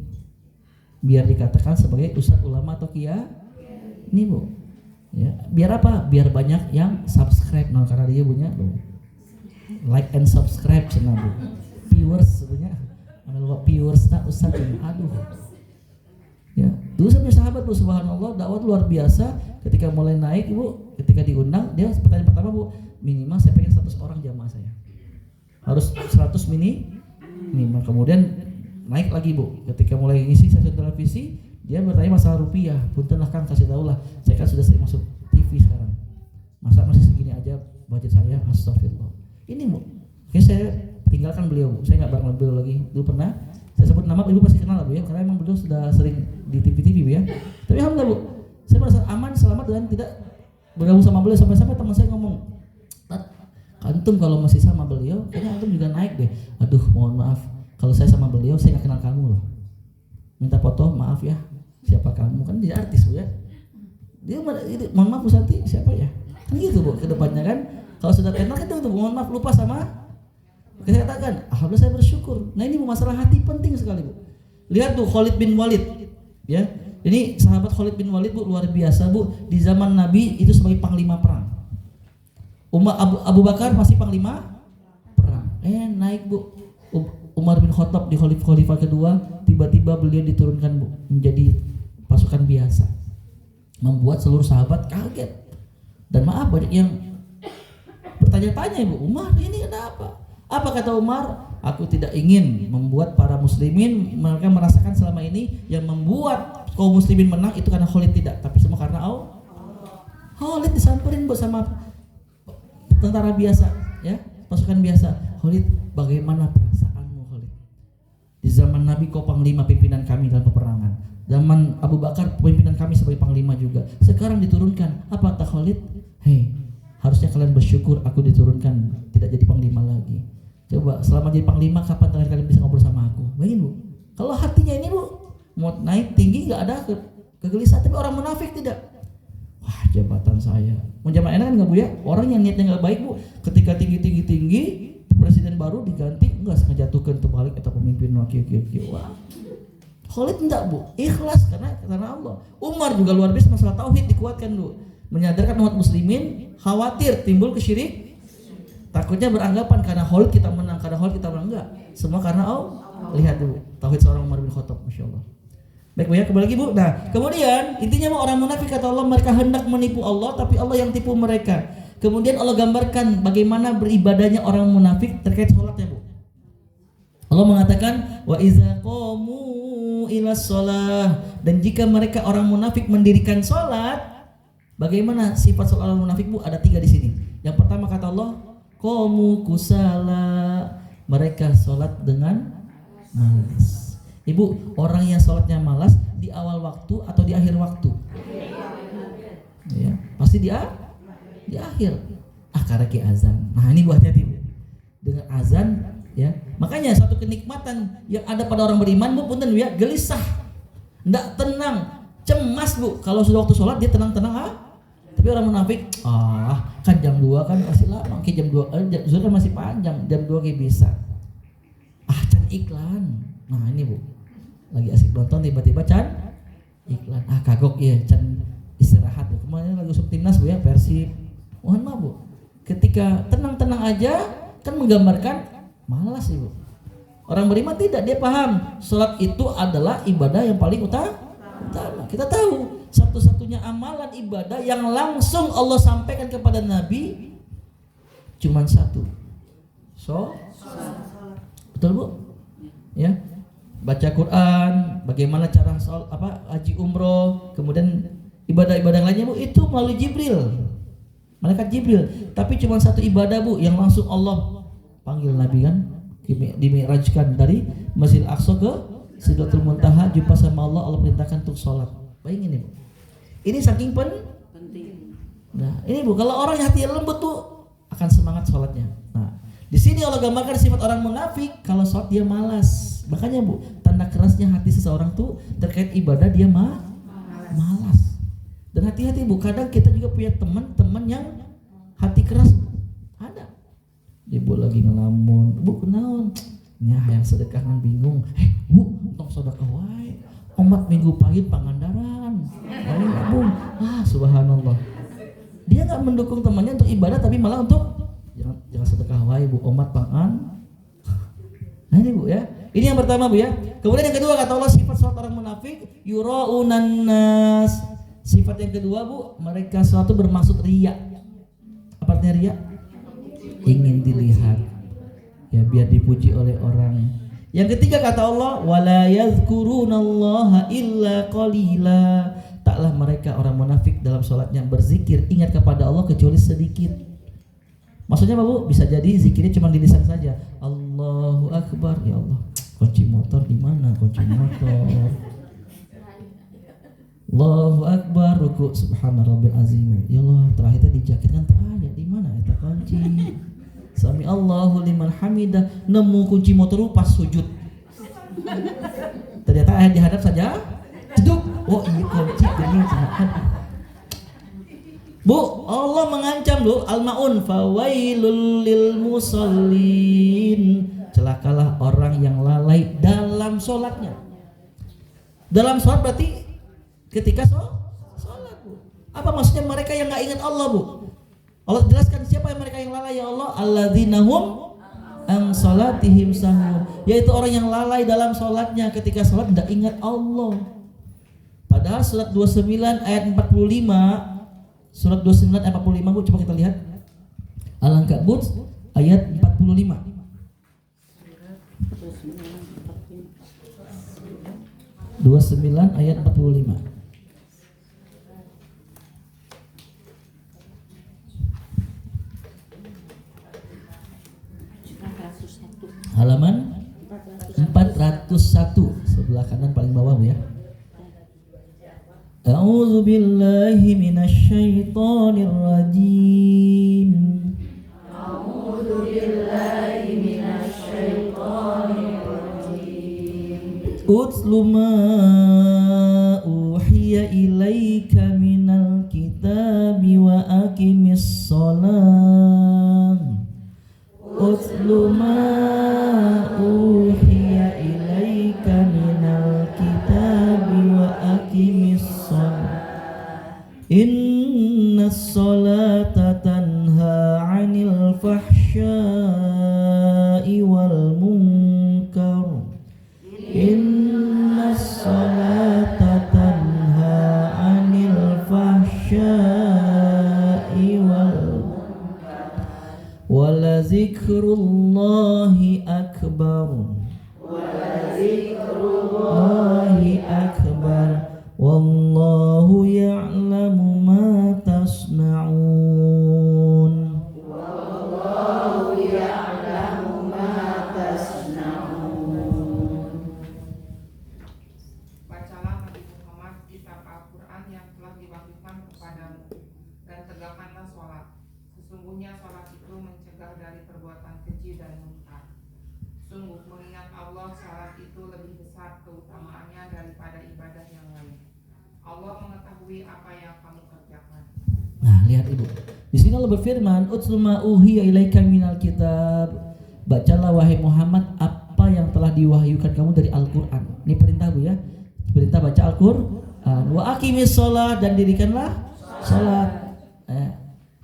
biar dikatakan sebagai ustadz, ulama atau kiai. Ini Bu, ya, biar apa? Biar banyak yang subscribe, nah karena dia punya like and subscribe cina Bu. Viewers sebenarnya, kalau viewers nak ustaz ini, aduh. Ya, dulu sampai sahabat Bu, subhanallah, dakwah luar biasa. Ketika mulai naik Bu, ketika diundang, dia pertanyaan pertama Bu, minimal saya pengen 100 orang jamaah saya. Harus 100 minimal. Kemudian naik lagi Bu, ketika mulai ngisi stasiun televisi, dia bertanya masalah rupiah. Puntenlah Kang, kasih tahu lah. Saya kan sudah sering masuk TV sekarang. Masa masih segini aja budget saya? Astagfirullah. Ini Bu, oke, saya tinggalkan beliau Bu. Saya nggak bareng beliau lagi. Dulu pernah saya sebut nama, Ibu pasti kenal lah Bu ya, karena emang beliau sudah sering di TV Bu ya. Tapi alhamdulillah Bu, saya merasa aman, selamat dan tidak bergabung sama beliau. Sampai-sampai teman saya ngomong, antum kalau masih sama beliau, kayaknya antum juga naik deh. Aduh, mohon maaf, kalau saya sama beliau saya nggak kenal kamu loh. Minta foto, maaf ya. Siapa kamu? Kan dia artis Bu ya. Dia mohon maaf Bu Santi, siapa ya? Kan gitu Bu, kedepannya kan. Kalau sudah kenal kan itu mohon maaf, lupa sama. Saya katakan, alhamdulillah saya bersyukur. Nah ini masalah hati penting sekali Bu. Lihat tuh Khalid bin Walid, ya. Ini sahabat Khalid bin Walid Bu, luar biasa Bu. Di zaman Nabi itu sebagai panglima perang. Abu Bakar masih panglima perang. Naik Bu. Umar bin Khattab di khalifah kedua, tiba-tiba beliau diturunkan Bu, menjadi pasukan biasa, membuat seluruh sahabat kaget. Dan maaf, banyak yang bertanya-tanya Bu, Umar ini ada apa? Apa kata Umar? Aku tidak ingin membuat para muslimin mereka merasakan selama ini yang membuat kaum muslimin menang itu karena Khalid, tidak, tapi semua karena Allah. Khalid disamperin Bu sama tentara biasa, ya, pasukan biasa. Khalid, bagaimana perasaanmu Khalid? Di zaman Nabi kau panglima pimpinan kami dalam peperangan. Zaman Abu Bakar pimpinan kami sebagai panglima juga. Sekarang diturunkan. Apa kata Khalid? Hei, harusnya kalian bersyukur aku diturunkan tidak jadi panglima lagi. Coba selama jadi panglima kapan terakhir kalian bisa ngobrol sama aku? Bayangin Bu. Kalau hatinya ini Bu mau naik tinggi nggak ada kegelisahan, tapi orang munafik tidak. Wah, jabatan saya. Mau jabatan enak kan nggak Bu ya? Orang yang niatnya nggak baik Bu, ketika tinggi presiden baru diganti enggak ngejatuhkan terbalik atau pemimpin wakil. Wah. Khalid enggak Bu, ikhlas karena Allah. Umar juga luar biasa masalah tauhid dikuatkan Bu, menyadarkan umat muslimin khawatir timbul kesyirik. Takutnya beranggapan karena Khalid kita menang, enggak. Semua karena Allah. Lihat dulu tauhid seorang Umar bin Khattab, Masya Allah. Baik Bu ya, kembali lagi Bu. Nah, kemudian intinya Bu, orang munafik kata Allah mereka hendak menipu Allah, tapi Allah yang tipu mereka. Kemudian Allah gambarkan bagaimana beribadahnya orang munafik terkait sholatnya Bu. Allah mengatakan wa iza qamu ilas sholah, dan jika mereka orang munafik mendirikan sholat, bagaimana sifat sholat orang munafik Bu? Ada 3 di sini. Yang pertama kata Allah, qamu kusala, mereka sholat dengan malas. Ibu, orang yang sholatnya malas di awal waktu atau di akhir waktu? Ya, pasti di akhir. Karena ke azan. Nah ini Bu, hati-hati Bu. Dengan azan, ya. Makanya satu kenikmatan yang ada pada orang beriman Bu, punten ya, gelisah, enggak tenang, cemas Bu. Kalau sudah waktu sholat dia tenang-tenang. Tapi orang munafik, kan jam 2 kan masih lama, jam 2 zuhur kan masih panjang, jam 2 kayak bisa. Can iklan. Nah ini Bu, lagi asik nonton tiba-tiba can iklan. Kagok ya, can istirahat ya. Kemarin lagu timnas Bu ya, Persib. Mohon maaf Bu, ketika tenang-tenang aja kan menggambarkan malas Ibu. Orang beriman tidak, dia paham sholat itu adalah ibadah yang paling utama. Kita tahu satu-satunya amalan ibadah yang langsung Allah sampaikan kepada Nabi cuman satu. Betul Bu? Ya. Baca Quran, bagaimana cara haji umroh, kemudian ibadah-ibadah lainnya Bu, itu melalui Jibril. malaikat Jibril. Tapi cuma satu ibadah Bu yang langsung Allah panggil Nabi kan, dimi'rajkan dari Masjidil Aqsa ke Sidratul Muntaha, jumpa sama Allah, Allah perintahkan untuk sholat. Bayangin ini Bu, ini saking penting. nah ini Bu, kalau orang hati lembut tuh akan semangat sholatnya. Nah di sini Allah gambarkan sifat orang munafik, kalau sholat dia malas. Makanya Bu, tanda kerasnya hati seseorang tuh terkait ibadah, dia malas. Dan hati-hati Bu, kadang kita juga punya teman-teman yang hati keras. Ada ibu lagi ngelamun, Bu kenaon nya yang sedekah kan bingung. Bu, tong sedekah wae. Omat minggu pahit pangandaran. Bu, subhanallah. Dia nggak mendukung temannya untuk ibadah, tapi malah untuk jangan sedekah wae Bu, omat pangan. Nah ini Bu ya. Ini yang pertama Bu ya. Kemudian yang kedua kata Allah sifat salat orang munafik, yuraunan nas. Sifat yang kedua Bu, mereka suatu bermaksud riya. Apa artinya riya? Ingin dilihat. Ya biar dipuji oleh orang. Yang ketiga kata Allah, wala yadhkurunallaha illa qalila. Taklah mereka orang munafik dalam sholatnya berzikir, ingat kepada Allah kecuali sedikit. Maksudnya apa Bu? Bisa jadi zikirnya cuma di lisan saja. Allahu Akbar, ya Allah. Kunci motor di mana? Kunci motor. Allahu Akbar, ruku subhana rabbil azim. Ya Allah, terakhirnya di jaket kan terakhir di mana eta kunci? Sami Allahu liman hamidah, nemu kunci motor pas sujud. Ternyata ayat dihadap saja. Jeduk. Oh iya kunci gini. Bu, Allah mengancam Bu, Al-Maun, fawailul lil musallin. Celakalah orang yang lalai dalam sholatnya. Dalam sholat berarti ketika sholat Bu. Apa maksudnya mereka yang nggak ingat Allah Bu? Allah jelaskan siapa yang mereka yang lalai ya Allah, alladzina hum an salatihim sahun, yaitu orang yang lalai dalam sholatnya, ketika sholat tidak ingat Allah. Padahal surat 29 ayat 45, surat 29 ayat 45 Bu, coba kita lihat Al-Ankabut ayat 45. 29 ayat 45. Halaman 401 sebelah kanan paling bawah Bu ya. A'udzu billahi minasyaitonir rajim. A'udzu billahi minasyaitonir rajim. Utlu ma uhiya ilaika minal kitabi wa aqimis shalah. Utlu ma uhiya ilaika minal kitabi wa aqimis shalah. Innas salata tanha 'anil fahsya'i wal munkar. Innas salata tanha 'anil fahsya'i wal wala zikrullahi akbar. Wala zikrullahi akbar. Wallahu ya'lamu ma tasna'un. Wallahu ya'lamu ma tasna'un. Bacalah Nabi Muhammad kitab Al-Quran yang telah diwahyukan kepadamu, dan tegakkanlah sholat. Sesungguhnya sholat itu mencegah dari perbuatan keji dan munkar. Sungguh mengingat Allah, sholat itu lebih besar keutamaannya daripada ibadah yang lain. Allah mengetahui apa yang kamu kerjakan. Nah, lihat Ibu. Di sini Allah berfirman, "Utlu ma uhiya ilaika minal kitab." Bacalah wahai Muhammad apa yang telah diwahyukan kamu dari Al-Qur'an. Ini perintah Bu ya. Perintah baca Al-Qur'an. Wa aqimis shalah, dan dirikanlah salat.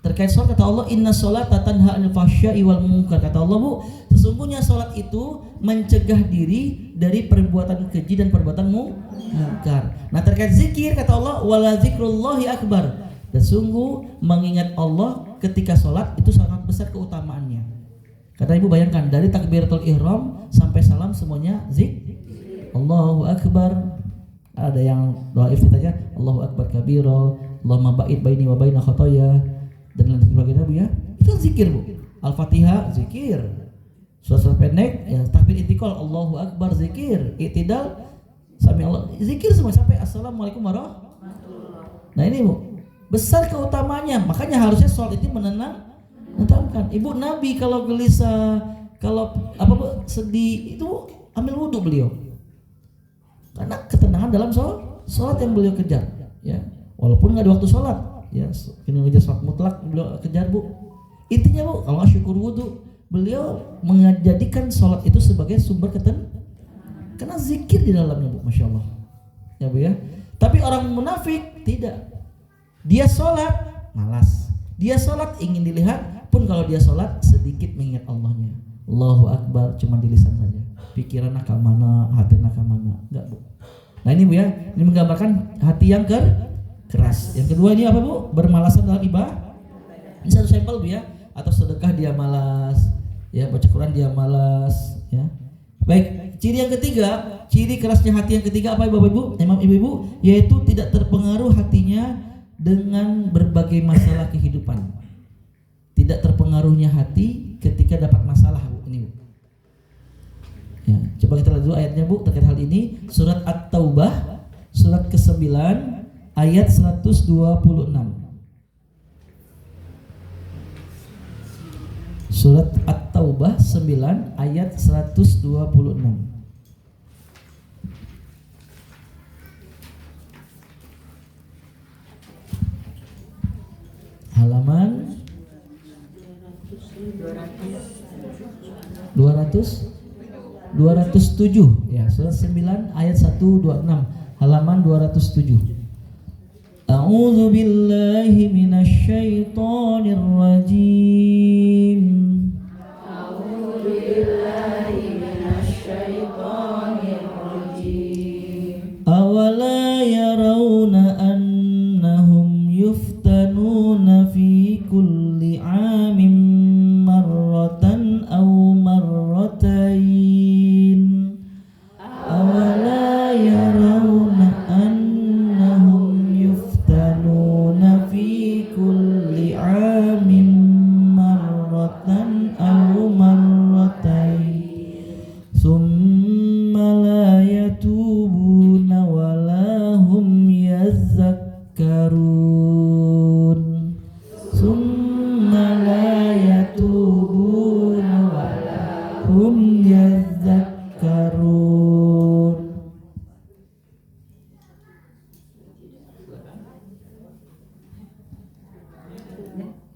Terkait sholat kata Allah, inna sholata tanha 'anil fahsya'i wal munkar. Kata Allah Bu, sesungguhnya sholat itu mencegah diri dari perbuatan keji dan perbuatan munkar. Nah terkait zikir kata Allah, wala zikrullahi akbar. Dan sungguh mengingat Allah ketika sholat itu sangat besar keutamaannya. Kata Ibu bayangkan dari takbiratul ihram sampai salam semuanya Allahu akbar. Ada yang doa iftitahnya Allahu akbar kabira, Allahumma ba'id baini wa baina khotoya. dan lain sebagainya Bu ya. Itu zikir Bu. Al-Fatihah zikir. Surat pendek ya, takbir intikal Allahu Akbar zikir, i'tidal sami Allah zikir semua sampai assalamualaikum warahmatullahi. Nah ini Bu, besar keutamanya. Makanya harusnya sholat itu menenangkan. Ibu Nabi kalau gelisah, kalau apa Bu, sedih itu ambil wudhu beliau. Karena ketenangan dalam sholat yang beliau kejar ya. Walaupun nggak ada waktu sholat ya, ini ngejar sholat mutlak beliau kejar Bu. Intinya Bu, kalau syukur wudhu, beliau menjadikan sholat itu sebagai sumber karena zikir di dalamnya Bu, Masya Allah ya Bu ya. Tapi orang munafik tidak, dia sholat malas, dia sholat ingin dilihat, pun kalau dia sholat sedikit mengingat Allahnya. Allahu Akbar cuma di lisan saja, pikiran nakal mana, hati nakal mana, enggak Bu. Nah ini Bu ya, ini menggambarkan hati yang keras. Yang kedua ini apa Bu? Bermalasan dalam ibadah. Ini satu sampel Bu ya. Atau sedekah dia malas, ya baca Quran dia malas, ya. Baik, ciri yang ketiga, ciri kerasnya hati yang ketiga apa Bapak Ibu, Ibu-ibu, yaitu tidak terpengaruh hatinya dengan berbagai masalah kehidupan. Tidak terpengaruhnya hati ketika dapat masalah Bu, ini Bu. Ya, coba kita lihat dulu ayatnya Bu terkait hal ini, surat At-Taubah, surat ke-9 ayat 126. Surat At-Taubah 9 ayat 126. Halaman 207 ya, surat 9 ayat 126, halaman 207. A'udzu billahi minasy syaithanir rajim. A'udzu billahi minasy syaithanir rajim. Awala yarawna annahum yuftanuna fi kulli 'amin marratan aw marratain. Awala yarawna fi kulli 'amin marratan aw marratain thumma la yatubuna wa la hum yazakkarun. Thumma la yatubuna wa la hum yazakkarun.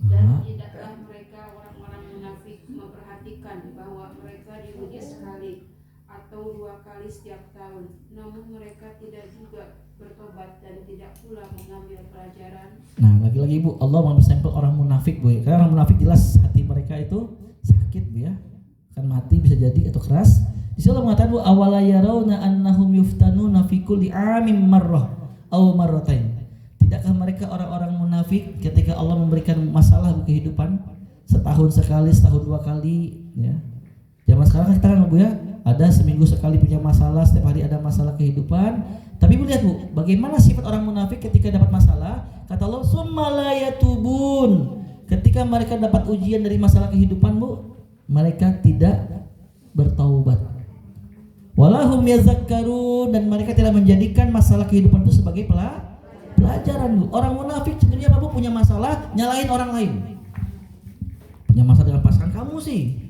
Dan tidaklah mereka orang-orang munafik memperhatikan bahwa mereka diuji sekali atau 2 kali setiap tahun, namun mereka tidak juga bertobat dan tidak pula mengambil pelajaran. Nah lagi-lagi Bu, Allah mengambil sampel orang munafik Bu, karena orang munafik jelas hati mereka itu sakit Bu ya, kan mati bisa jadi atau keras. Di sini Allah mengatakan Bu, awala yarawna annahum yuftanuna fi kulli 'amin marrah aw marratain. Tidakkah mereka orang-orang munafik ketika Allah memberikan masalah di kehidupan setahun sekali, setahun 2 kali ya. Zaman sekarang kita kan Bu ya, ada seminggu sekali punya masalah, setiap hari ada masalah kehidupan. Tapi Bu lihat Bu, bagaimana sifat orang munafik ketika dapat masalah? Kata Allah, summa la yatubun. Ketika mereka dapat ujian dari masalah kehidupan Bu, mereka tidak bertaubat. Walahum yazakkarun, dan mereka tidak menjadikan masalah kehidupan itu sebagai pelajaran Bu. Orang munafik cenderungnya apa Bu? Punya masalah, nyalain orang lain. Punya masalah dengan pasangan kamu sih.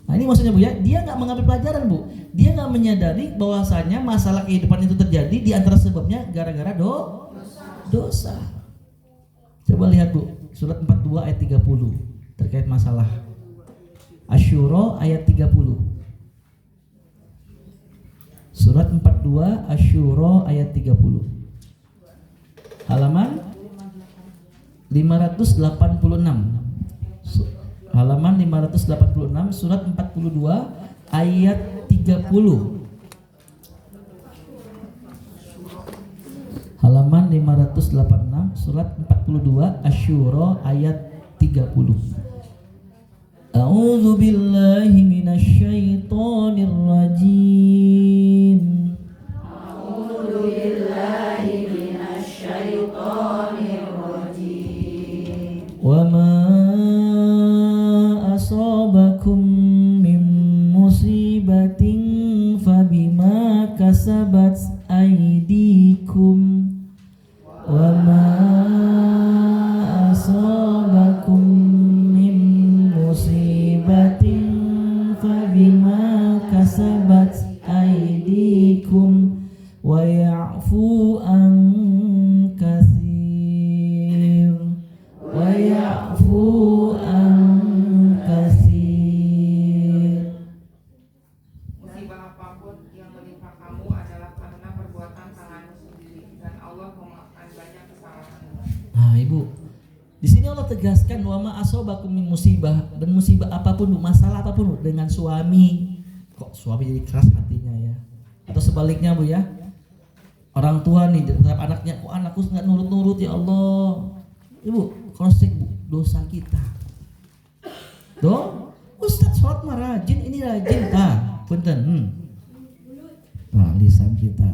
Nah ini maksudnya Bu ya, dia nggak mengambil pelajaran Bu. Dia nggak menyadari bahwasanya masalah kehidupan itu terjadi di antara sebabnya gara-gara dosa. Coba lihat Bu, surat 42 ayat 30 terkait masalah Asy-Syura ayat 30. Surat 42 Asy-Syura ayat 30. Halaman 586. Halaman 586 surat 42 ayat 30. Halaman 586 surat 42 Asy-Syura ayat 30. A'udzu billahi minasy syaithanir rajim. A'udzu billahi minasy syaithanir rajim. Wa ma kasabat aydikum wa ma asabakum min musibatin fabima kasabat aydikum wa ya'fu an katsir wa ya'fu an katsir. Musibah apapun yang menimpa kamu adalah karena perbuatan tanganmu sendiri, dan Allah memaafkan banyak kesalahanmu. Nah, Ibu, di sini Allah tegaskan wa ma asobakum min musibah, dan musibah apapun, masalah apapun dengan suami. Kok suami jadi keras hatinya ya? Atau sebaliknya Bu ya, orang tua nih terhadap anaknya, kok anakku nggak nurut-nurut ya Allah. Ibu, cross check Bu, dosa kita. Doh, Ustadz sholat mah rajin, ini rajin punten. Nah, lisan kita.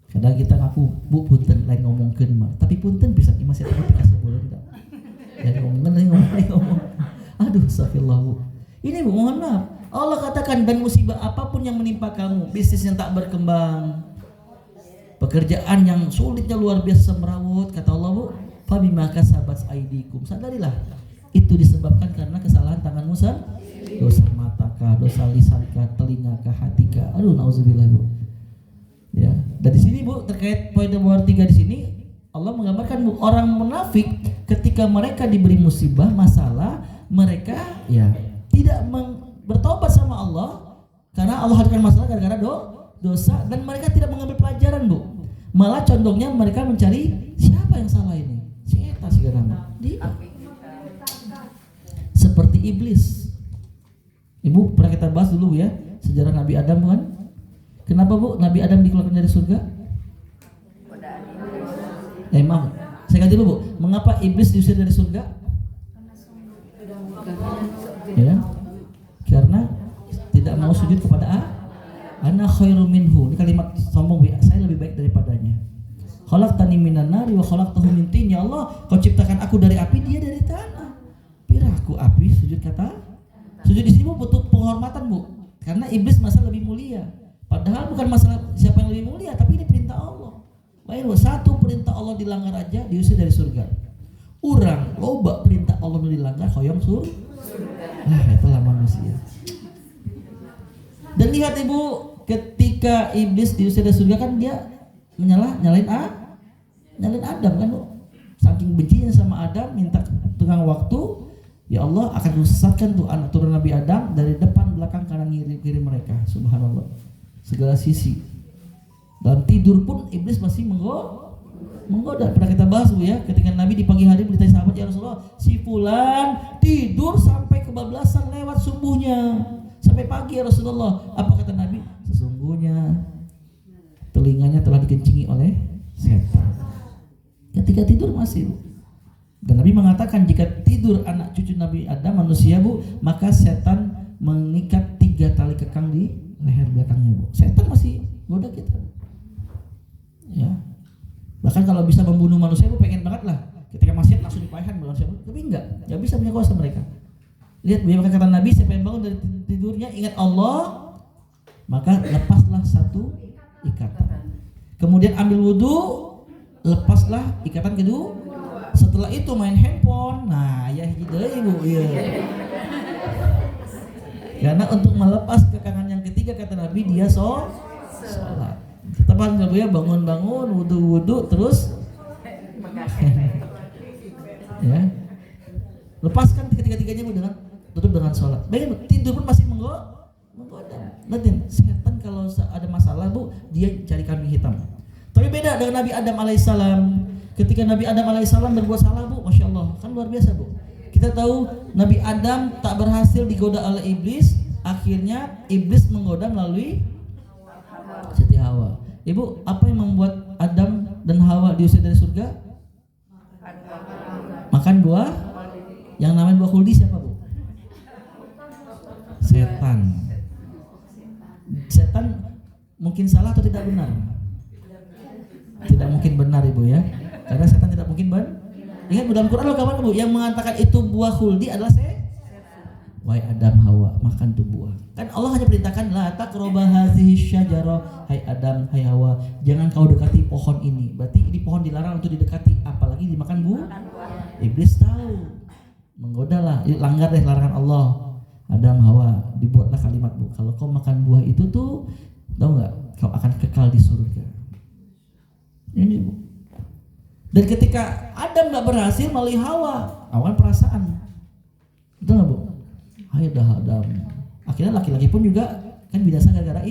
Kadang kita ngaku, Bu punten lain ngomongkeun mah, tapi punten bisa masih tapi kasih bulan enggak. Lain ngomong. Aduh, astagfirullah Bu. Ini Bu, mohon maaf. Allah katakan, dan musibah apapun yang menimpa kamu, bisnis yang tak berkembang, pekerjaan yang sulitnya luar biasa merawut, kata Allah Bu, fabima kasabat aydikum. Sadarilah, itu disebabkan karena kesalahan tanganmu sendiri. Dosa matakah, dosa lisankah, telingakah, hatikah. Aduh, nauzubillah Bu. Ya, dan di sini Bu, terkait poin nomor 3 di sini, Allah menggambarkan Bu, orang munafik ketika mereka diberi musibah, masalah, mereka ya tidak bertobat sama Allah karena Allah hadirkan masalah gara-gara dosa, dan mereka tidak mengambil pelajaran Bu. Malah condongnya mereka mencari siapa yang salah ini, si eta si garana. Seperti iblis. Ibu pernah kita bahas dulu ya sejarah Nabi Adam kan? Kenapa Bu Nabi Adam dikeluarkan dari surga? Maaf, saya kaji dulu Bu. Mengapa iblis diusir dari surga? Ya kan? Karena tidak mau sujud kepada ana khairu minhu. Ini kalimat sombong Bu, saya lebih baik daripadanya. Khalaqtani minan nari wa khalaqtahu min tin. Ya Allah, kau ciptakan aku dari api, dia dari tanah. Piraku api, sujud kata. Sujud di sini Bu butuh penghormatan Bu, karena iblis masa lebih mulia. Padahal bukan masalah siapa yang lebih mulia, tapi ini perintah Allah. Baik Bu, satu perintah Allah dilanggar aja diusir dari surga. Urang loba perintah Allah dilanggar hoyong surga. Itulah manusia. Dan lihat Ibu, ketika iblis diusir dari surga kan dia nyalain Adam kan Bu. Saking bencinya sama Adam, minta tenggang waktu, ya Allah akan menyesatkan tuh anak turun Nabi Adam dari depan, belakang, kanan, kiri mereka. Subhanallah. Segala sisi. Dalam tidur pun iblis masih menggoda. Pernah kita bahas Bu ya, ketika Nabi di pagi hari ditanya sahabat, ya Rasulullah, si fulan tidur sampai kebablasan lewat subuhnya, sampai pagi ya Rasulullah. Apa kata Nabi? Sesungguhnya telinganya telah dikencingi oleh setan. Ketika tidur masih Bu. Dan Nabi mengatakan jika tidur anak cucu Nabi Adam manusia Bu, maka setan mengikat 3 tali kekang di leher belakangnya Bu. Setan masih goda kita. Ya. Bahkan kalau bisa membunuh manusia Bu pengen banget lah. Ketika maksiat langsung dipayahan manusia Bu. Tapi enggak bisa punya kuasa mereka. Lihat Bu, ya, kata Nabi, siapa yang bangun dari tidurnya ingat Allah, maka lepaslah satu ikatan. Kemudian ambil wudu, lepaslah ikatan kedua. Setelah itu main handphone. Nah, ya gitu Ibu, ya. Karena untuk melepas kekangan yang ketiga kata Nabi, dia sholat. Kita paham Bu ya, bangun-bangun, wudu-wudu, terus ya. Lepaskan ketiga-tiganya Bu dengan tutup dengan sholat. Baik, tidur pun masih menggoda. Lihatin, setan kalau ada masalah Bu, dia cari kambing hitam. Tapi beda dengan Nabi Adam alaihissalam. Ketika Nabi Adam alaihissalam berbuat salah Bu, Masya Allah, kan luar biasa Bu. Kita tahu Nabi Adam tak berhasil digoda oleh iblis, akhirnya iblis menggoda melalui Siti Hawa. Ibu, apa yang membuat Adam dan Hawa diusir dari surga? Makan buah yang namanya buah khuldi. Siapa Bu? Setan. Setan mungkin salah atau tidak benar? Tidak mungkin benar Ibu ya, karena setan tidak mungkin Ingat dalam Quran lo kapan Bu yang mengatakan itu buah khuldi adalah Wahai Adam Hawa, makan tuh buah. Kan Allah hanya perintahkan la taqraba hazihi syajarah, hai Adam, hai Hawa, jangan kau dekati pohon ini. Berarti ini pohon dilarang untuk didekati, apalagi dimakan Iblis tahu, menggodalah, langgar deh larangan Allah. Adam, Hawa, dibuatlah kalimat Bu, kalau kau makan buah itu tuh, tahu nggak, kau akan kekal di surga. Ini Bu. Dan ketika Adam nggak berhasil melalui Hawa, awal perasaan, betul nggak Bu? Ayo dah Adam. Akhirnya laki-laki pun juga kan binasa gara-gara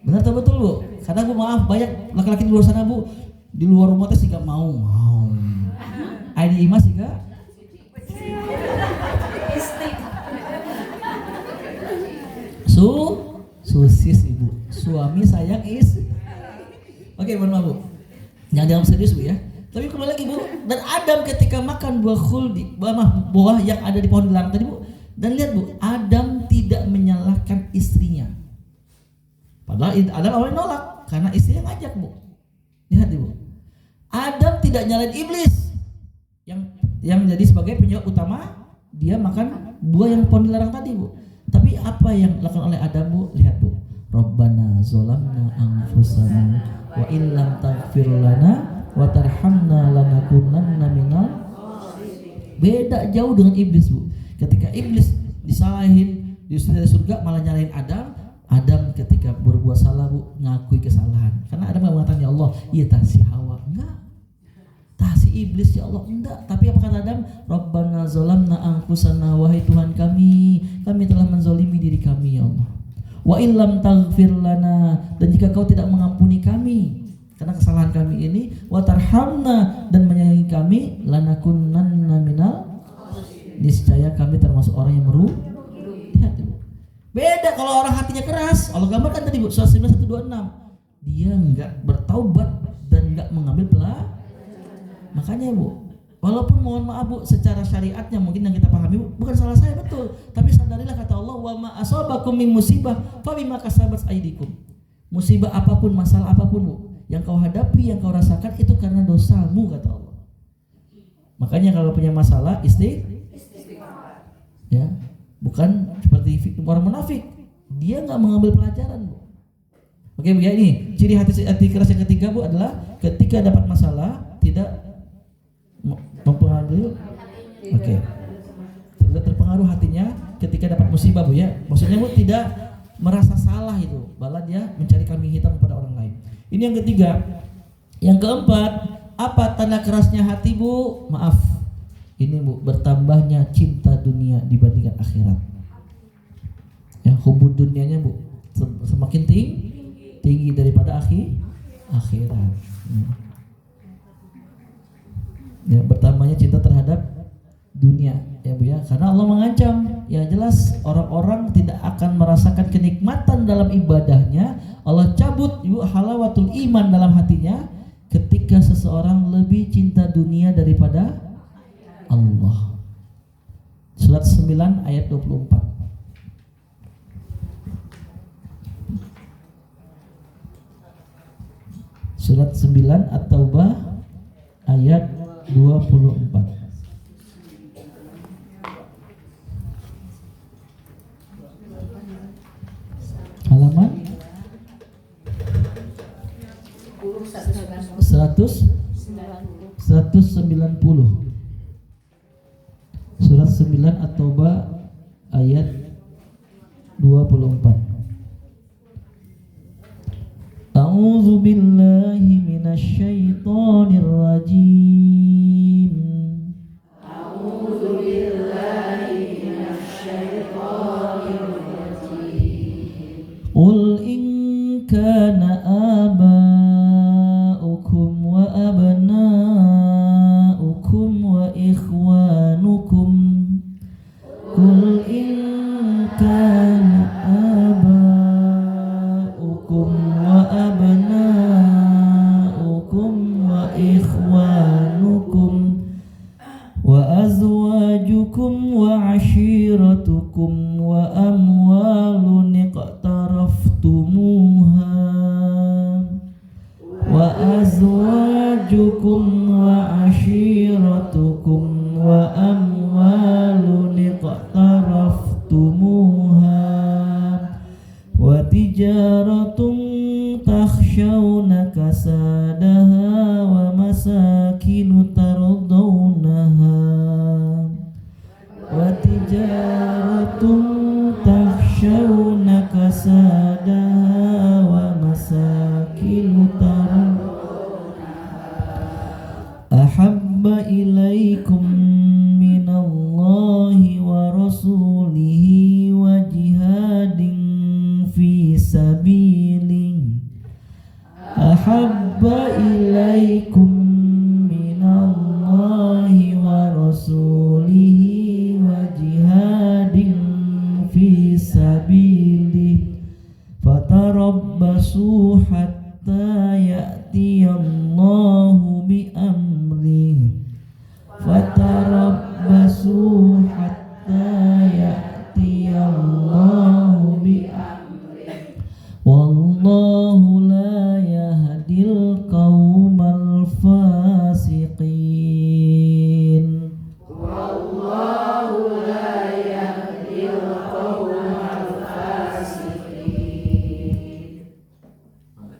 benar atau betul Bu? Karena Bu maaf banyak laki-laki di luar sana Bu, di luar rumah teh juga mau. ID Imas juga. Susis Ibu. Suami sayang Oke, mohon maaf Bu. Jangan dianggap serius Bu ya. Tapi kembali lagi Bu, dan Adam ketika makan buah khuldi, buah yang ada di pohon dilarang tadi Bu, dan lihat Bu, Adam tidak menyalahkan istrinya. Padahal Adam awalnya nolak karena istrinya ngajak Bu. Lihat Bu, Adam tidak nyalain iblis yang menjadi sebagai penyebab utama dia makan buah yang pohon dilarang tadi Bu. Tapi apa yang dilakukan oleh Adam Bu? Lihat Bu, Rabbana zolamna anfusana wa illam taghfir lana wa tarhamna lanakunanna minal. Beda jauh dengan iblis Bu. Ketika iblis disalahin, diusir dari surga, malah nyalahin Adam. Adam ketika berbuat salah Bu, ngakui kesalahan. Karena Adam mengatakan ya Allah, iya si Hawa. Enggak. Si iblis ya Allah, enggak. Tapi apa kata Adam? Rabbana zolamna anfusana, wahai Tuhan kami telah menzolimi diri kami ya Allah. Wa illam taghfir lana, dan jika kau tidak mengampuni kami karena kesalahan kami ini, wa tarhamna, dan menyayangi kami, lanakunanna minal, niscaya kami termasuk orang yang merugi. Lihat Bu. Beda kalau orang hatinya keras. Allah gambarkan tadi Bu, surah 126. Dia enggak bertaubat dan enggak mengambil pelajaran. Makanya Bu, walaupun mohon maaf Bu, secara syariatnya mungkin yang kita pahami Bu, bukan salah saya betul, tapi sadarilah kata Allah, wa ma asabakum min musibah fa bima kasabat aydikum. Musibah apapun, masalah apapun Bu, yang kau hadapi, yang kau rasakan itu karena dosamu kata Allah. Makanya kalau punya masalah ya, bukan seperti orang munafik, dia nggak mengambil pelajaran Bu. Oke Bu ya, ini ciri hati keras yang ketiga Bu adalah ketika dapat masalah tidak mempengaruhi. Oke. Tidak terpengaruh hatinya ketika dapat musibah Bu ya. Maksudnya Bu tidak merasa salah itu, malah dia mencari kambing hitam kepada orang lain. Ini yang ketiga. Yang keempat, apa tanda kerasnya hati Bu? Maaf. Ini Bu, bertambahnya cinta dunia dibandingkan akhirat. Ya, hubud dunianya Bu semakin tinggi daripada akhirat. Ya, bertambahnya cinta terhadap dunia ya Bu ya, karena Allah mengancam ya jelas orang-orang tidak akan merasakan kenikmatan dalam ibadahnya. Allah cabut Ibu halawatul iman dalam hatinya ketika seseorang lebih cinta dunia daripada Allah. Surat 9 ayat 24. Surat 9 At-Taubah ayat 24. Halaman 190. Surat 9 At-Taubah ayat 24. A'udzu billahi minasy syaithanir rajim. A'udzu billahi minasy syaithanir rajim. Qul in kana aba'ukum wa abna'ukum wa ikhwanukum. Qul in kana aba'ukum wa abna'ukum wa ikhwanukum wa azwajukum wa ashiratukum wa amwalun iqtaraftumuha wa azwajukum wa ashiratukum wa amwalun iqtaraftumuha tijaratun takhshawna kasadaha wa masakinu tardawnaha wa tijaratun takhshawna kasadaha wa masakinu ahabba ilaikum minallahi wa rasulihi wa jihadin fi sabilihi ahabba ilaikum minallahi wa rasulihi wa jihadin fi sabilihi fatarabbasu hatta ya'tiyallahu bi amrihi fatarabbasu hatta ya'tiyallahu bi amrihi wallahu la yahdil qaumal fasiqin wallahu la yahdil qaumal fasiqin.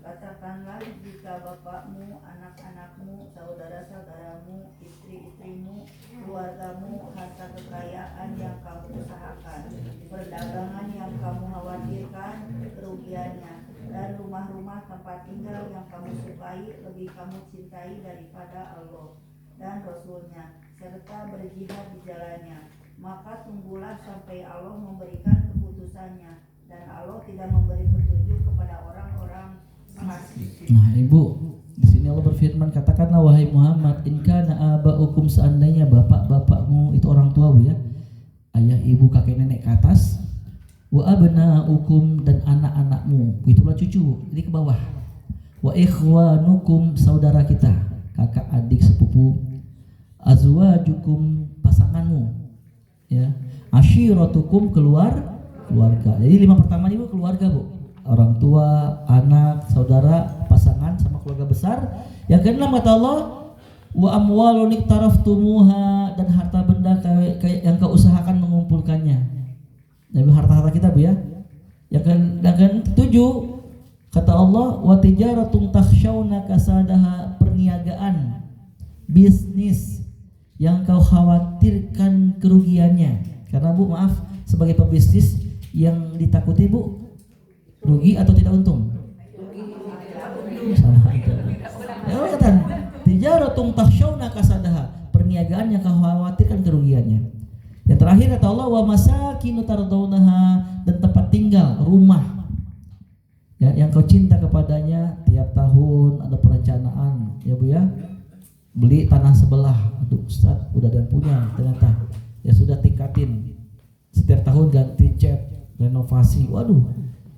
Katakanlah jika bapakmu, anak-anakmu, saudara-saudaramu, istri-istrimu, keluargamu, harta kekayaan yang kamu usahakan, perdagangan yang kamu khawatirkan kerugiannya, dan rumah-rumah tempat tinggal yang kamu sukai lebih kamu cintai daripada Allah dan Rasulnya, serta berjihad di jalannya, maka tunggulah sampai Allah memberikan keputusannya, dan Allah tidak memberi petunjuk kepada orang-orang fasik. Nah, Ibu, di sini Allah berfirman, katakanlah wahai Muhammad, in kana aba'ukum, seandainya bapak-bapakmu itu orang tua, Bu ya, ayah, ibu, kakek, nenek ke atas, wa abna'ukum, dan anak-anakmu, itulah cucu, ini ke bawah, wa ikhwanukum, saudara kita, kakak, adik, sepupu, azwajukum, pasanganmu, ya, ashiratukum, keluarga. Jadi 5 pertama ini, Bu, keluarga, Bu, orang tua, anak, saudara, pasangan, sama keluarga besar. Yang keenam kata Allah, wa amwalun iktaraftumuha, dan harta benda yang kau usahakan mengumpulkannya. Jadi harta-harta kita, Bu ya. Yang ke-7 kata Allah, wa tijaratun takhshawna kasadaha, perniagaan, bisnis yang kau khawatirkan kerugiannya. Karena, Bu, maaf, sebagai pebisnis yang ditakuti, Bu, rugi atau tidak untung? Ya, kata tijaratun takhshawna kasadaha, perniagaan yang kau khawatirkan kerugiannya. Yang terakhir kata Allah, wa masakinu tardawnaha, dan tempat tinggal, rumah, ya, yang kau cinta kepadanya. Tiap tahun ada perencanaan, ya, Bu ya, beli tanah sebelah. Aduh Ustaz, udah ada yang punya ternyata, ya sudah tingkatin, setiap tahun ganti cat, renovasi. Waduh,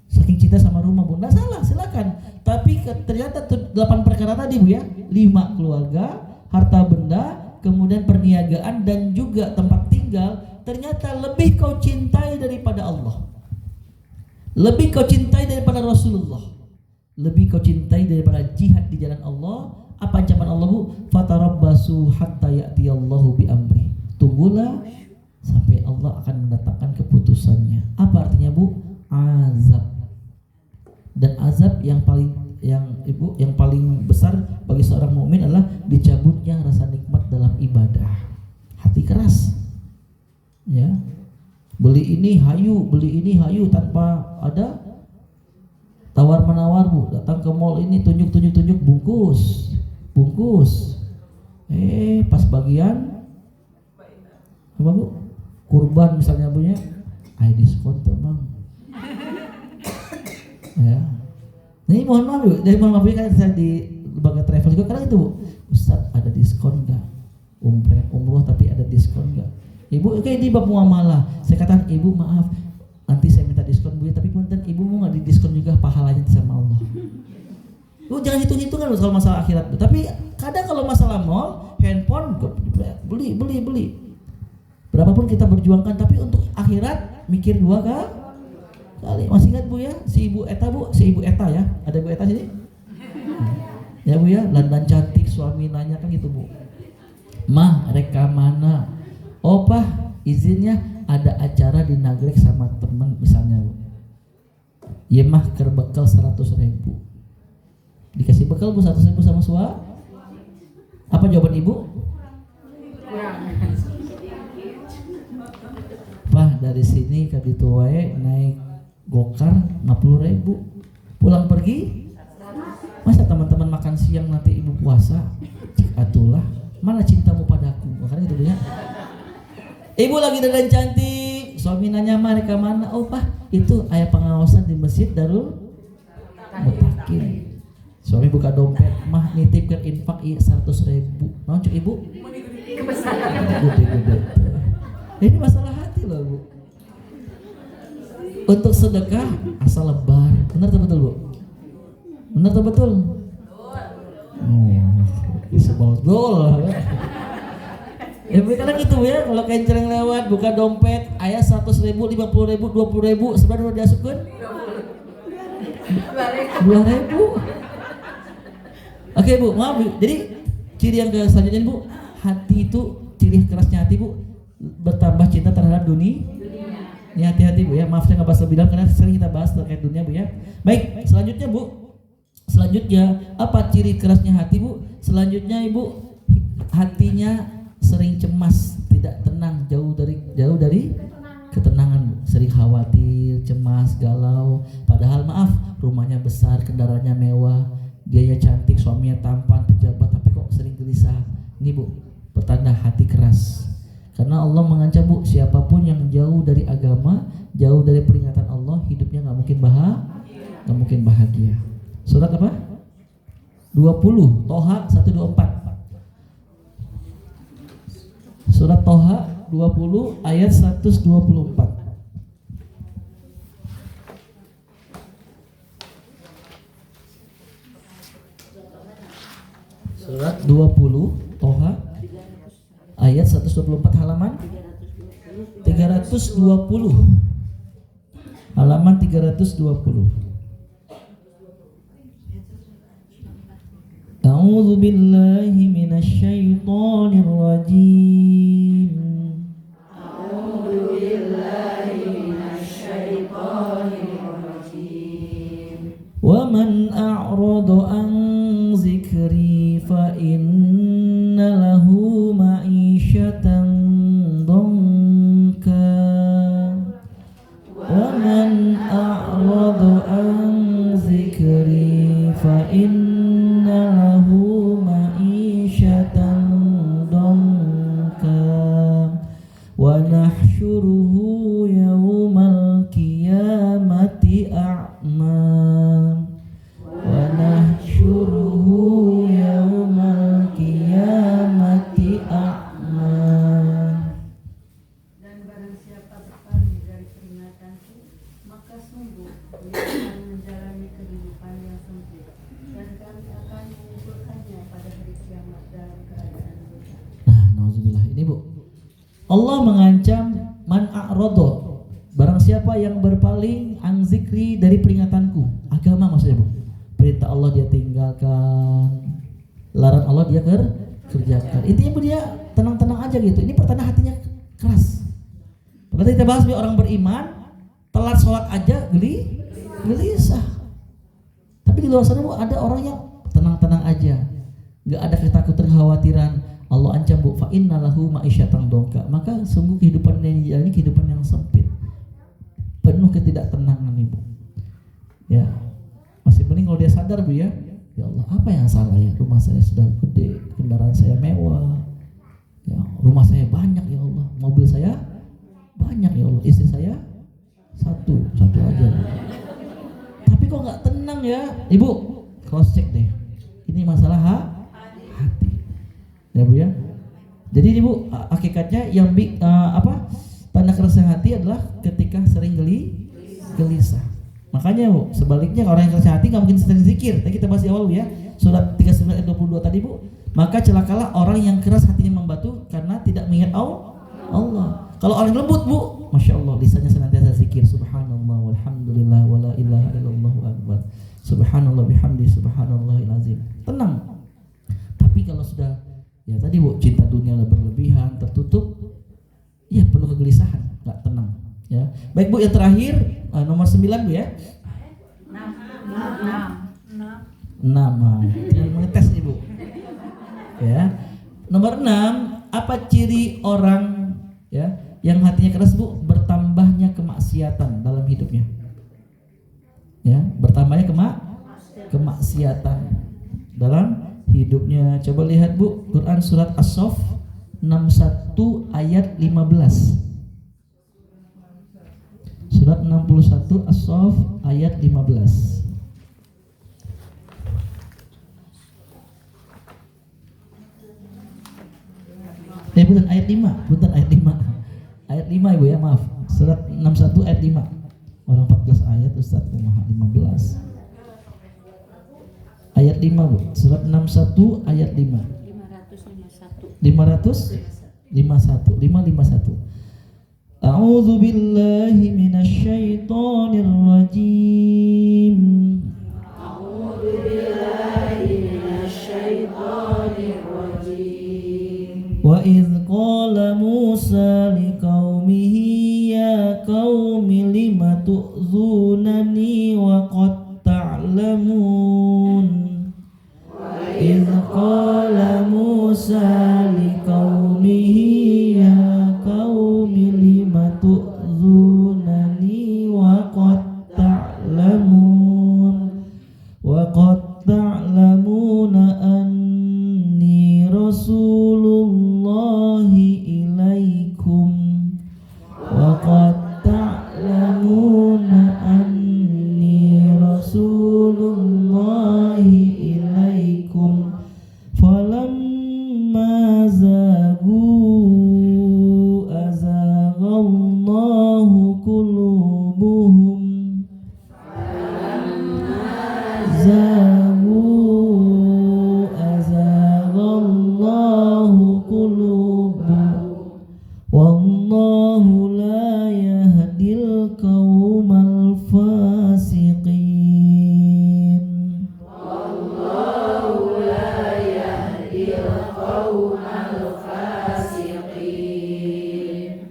saking cinta sama rumah, Bu, nggak salah, silakan. Tapi ternyata 8 perkara tadi, Bu ya, 5 keluarga, harta benda, kemudian perniagaan, dan juga tempat tinggal, ternyata lebih kau cintai daripada Allah, lebih kau cintai daripada Rasulullah, lebih kau cintai daripada jihad di jalan Allah. Apa ancaman Allah, Bu? Fatarabbasu hatta ya'tiyallahu bi amri, tunggulah sampai Allah akan mendatangkan keputusannya. Apa artinya, Bu? Azab. Dan azab yang paling besar bagi seorang mukmin adalah dicabutnya rasa nikmat dalam ibadah. Hati keras, ya, beli ini hayu tanpa ada tawar menawar, Bu. Datang ke mall ini tunjuk bungkus, pas bagian apa, Bu, kurban misalnya, Bu ya, diskon tuh, Bang. Ya. Ini mohon maaf, Bu, dari mohon maaf ya, kan saya di lembaga travel juga kadang itu, Bu, Ustaz ada diskon enggak? Umroh tapi ada diskon enggak? Ibu, oke, ini bab muamalah. Saya katakan, Ibu maaf, nanti saya minta diskon, Bu, tapi punten Ibu mau enggak didiskon juga pahalanya sama Allah? Bu, jangan hitung-hitungan kalau masalah akhirat, Bu. Tapi kadang kalau masalah mall, handphone, beli. Berapapun kita berjuangkan, tapi untuk akhirat mikir 2 kali. Masih ingat, Bu ya, si Ibu Eta ya, ada Ibu Eta sini? Ya, Bu ya, dandan cantik, suami nanya kan gitu, Bu, mah rekamana, opah izinnya ada acara di Nagrek sama temen misalnya, Bu. Iya mah keur bekal 100.000. Dikasih bekal Bu 100.000 sama suami. Apa jawaban Ibu? Wah, dari sini ke ditu wae naik gokar 50.000. Pulang pergi masa teman-teman makan siang nanti Ibu puasa? Cik atulah, mana cintamu padaku? Makanya gitu ya. Ibu lagi dandan cantik, suami nanya mah ke mana? Oh Pak, itu aya pengawasan di masjid Darul Mutakin. Suami buka dompet, mah nitip ke infak iya 100.000. Naon cuk Ibu? Gede-gede. Ini masalah hati loh Bu. Untuk sedekah asal lebar. Benar atau betul Bu? Benar atau betul? Bisa betul. Ya kadang gitu ya, kalau kencereng lewat buka dompet ayah 100.000, 50.000, 20.000 sebenarnya udah diasupkan 2.000. Oke Bu, maaf Bu. Jadi ciri yang selanjutnya Bu, hati itu ciri kerasnya hati Bu bertambah cinta terhadap dunia. Ya hati-hati Bu ya, maaf saya nggak bahas lebih dalam karena sering kita bahas terkait dunia Bu ya. Baik, selanjutnya Bu. Selanjutnya apa ciri kerasnya hati Bu? Selanjutnya Ibu, hatinya sering cemas, tidak tenang, jauh dari ketenangan Bu. Sering khawatir, cemas, galau. Padahal maaf, rumahnya besar, kendaraannya mewah, dianya cantik, suaminya tampan, pejabat, tapi kok sering gelisah. Ini Bu, pertanda hati keras. Karena Allah mengancam Bu, siapapun yang jauh dari agama, jauh dari peringatan Allah, hidupnya nggak mungkin bahagia. Surat apa? 20, Toha 124. Surat Toha 20 ayat 124. Surat 20 Toha ayat 124 halaman 320. Halaman 320. A'udzu billahi minasy syaithanir rajim. A'udzu billahi minasy syaithanir rajim. Wa man a'rada an zikri fa inna lahu ma'isyatan dhanka. Wa man a'rada an zikri fa inna lahu ma'isyatan dhanka wa nahsyuruhu yaumal qiyamati a'ma. Wa nahsyuruhu yaumal qiyamati a'ma. Dan barang siapa berpaling dari peringatanku, maka sungguh dia akan menjalani kehidupan yang sempit, dan kami akan mengumpulkannya pada hari kiamat dalam keadaan buta. Nah, nauzubillah. Ini Bu, Allah mengancam man a'rada, barang siapa yang berpaling an zikri dari peringatanku. Agama maksudnya Bu. Perintah Allah dia tinggalkan, larang Allah dia kerjakan. Intinya Bu, dia tenang-tenang aja gitu. Ini pertanda hatinya keras. Berarti kita bahas orang beriman telat sholat aja gelisah. Tapi di luar sana Bu, ada orang yang tenang-tenang aja, nggak ada ketakutan, kekhawatiran. Allah ancam Bu, fa inna lahu ma'isyatan dhanka. Maka sungguh kehidupan yang dijalani kehidupan yang sempit, penuh ketidaktenangan Ibu. Ya, masih mending kalau dia sadar Bu ya. Ya Allah, apa yang salah ya? Rumah saya sudah gede, kendaraan saya mewah, ya, rumah saya banyak ya Allah, mobil saya banyak ya Allah, istri saya satu aja. Tapi kok nggak tenang ya, Ibu? Cross check deh. Ini masalah hati, ya Bu ya. Jadi Ibu, hakikatnya yang tanda kerasnya hati adalah ketika sering gelisah. Makanya Bu, sebaliknya orang yang keras hati nggak mungkin sering zikir. Tadi kita bahas di awal Bu ya, surat 39 ayat 22 tadi Bu. Maka celakalah orang yang keras hatinya membatu karena tidak mengingat Allah. Kalau orang lembut Bu, masya Allah, lisannya senantiasa zikir, subhanallah walhamdulillah wala ilaha illallah akbar, subhanallah bihamdi subhanallahil azim. Tenang. Tapi kalau sudah ya tadi Bu, cinta dunia berlebihan, tertutup, ya penuh kegelisahan, nggak tenang. Ya, baik Bu, yang terakhir nomor 9 Bu ya. Nama. Jangan mengetes Ibu. Ya. Nomor 6, apa ciri orang ya yang hatinya keras Bu? Bertambahnya kemaksiatan dalam hidupnya. Ya, bertambahnya kemaksiatan dalam hidupnya. Coba lihat Bu, Quran surat As-Saff 61 ayat 15. Surat 61 As-Saff ayat 15. Bukan ayat 5, bukan ayat 5. Ayat 5 Ibu ya, maaf. Surat 61 ayat 5. Orang 14 ayat Ustaz, kumaha 15. Ayat 5 Bu, surat 61 ayat 5. 551. A'udzu billahi minasyaitonir rajim. Wa idz qala Musa liqaumihi ya qaumi lima tu'dzunani wa qad ta'lamun. Idz qala Musa liqaumihi ya qaumi lima tu'dzunani wa qad ta'lamun anni rasulullahi ilaikum wa qad ta'lamuna anni rasulullahi ilaikum falamma zagu azaghallahu qulubuhum wallahu la yahdil qaumal fasiqin.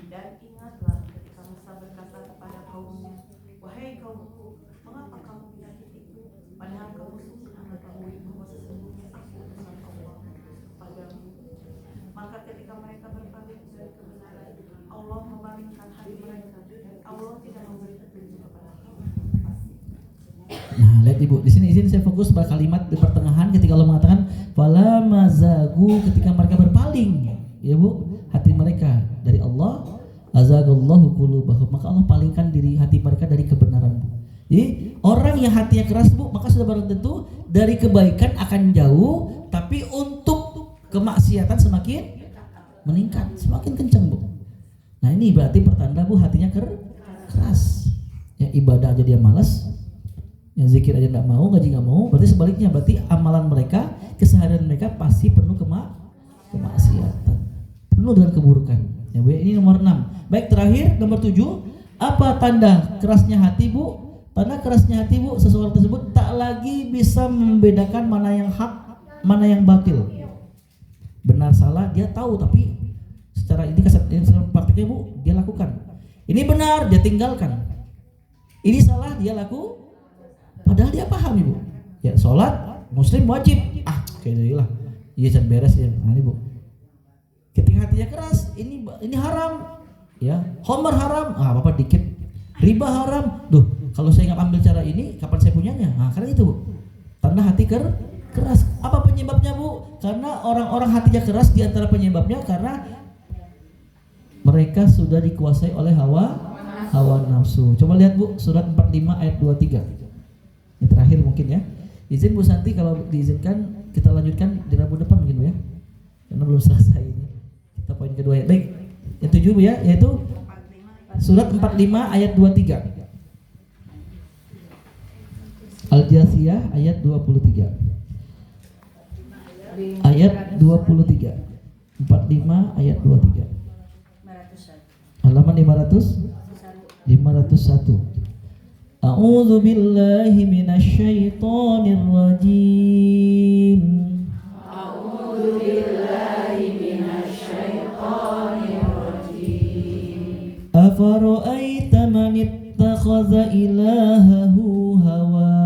Dan ingatlah ketika Musa berkata kepada kaumnya, wahai kaumku, mengapa kamu menyakitiku, padahal kamu sungguh mengetahui bahwa sesungguhnya aku utusan Allah padamu. Maka ketika mereka berpaling dari kebenaran, Allah memalingkan hati mereka dan Allah tidak memberi petunjuk kepada kaum fasik. Nah, lihat Ibu, di sini saya fokus pada kalimat di pertengahan ketika Allah mengatakan fala mazagu, ketika mereka berpaling, ya Bu, hati mereka dari Allah, azagallahu qulubahum, maka Allah palingkan diri hati mereka dari kebenaran, Bu. Jadi orang yang hatinya keras Bu, maka sudah barang tentu dari kebaikan akan jauh, tapi untuk kemaksiatan semakin meningkat, semakin kencang Bu. Nah ini berarti pertanda Bu hatinya keras. Ya ibadah aja dia malas, yang zikir aja nggak mau, ngaji nggak mau, berarti sebaliknya, berarti amalan mereka, keseharian mereka pasti penuh kemaksiatan, penuh dengan keburukan. Ya Bu, ini nomor 6. Baik, terakhir nomor 7, apa tanda kerasnya hati Bu? Tanda kerasnya hati Bu, seseorang tersebut tak lagi bisa membedakan mana yang hak, mana yang batil, benar salah dia tahu, tapi secara ini praktiknya Bu dia lakukan. Ini benar dia tinggalkan, ini salah dia laku. Padahal dia paham Ibu. Ya sholat muslim wajib. Kayaknya iya can beres ya. Nah ini Bu. Ketika hatinya keras, ini haram. Ya, homer haram. Bapak dikit. Riba haram. Duh, kalau saya nggak ambil cara ini, kapan saya punyanya? Karena itu Bu. Tanda hati keras. Apa penyebabnya Bu? Karena orang-orang hatinya keras, di antara penyebabnya karena mereka sudah dikuasai oleh hawa nafsu. Coba lihat Bu, surat 45 ayat 23. Yang terakhir mungkin ya. Izin Bu Santi kalau diizinkan kita lanjutkan di Rabu depan mungkin Bu ya. Karena belum selesai ini. Kita poin kedua ya. Baik. Yang 7 Bu ya, yaitu surat 45 ayat 23. Al-Jasiyah ayat 23. Ayat 23. 45 ayat 23. Halaman 501. A'udzu billahi minasyaitonir rajim. A'udzu billahi minasyaitonir rajim. Afara'aita man ittakhadha ilahahu hawa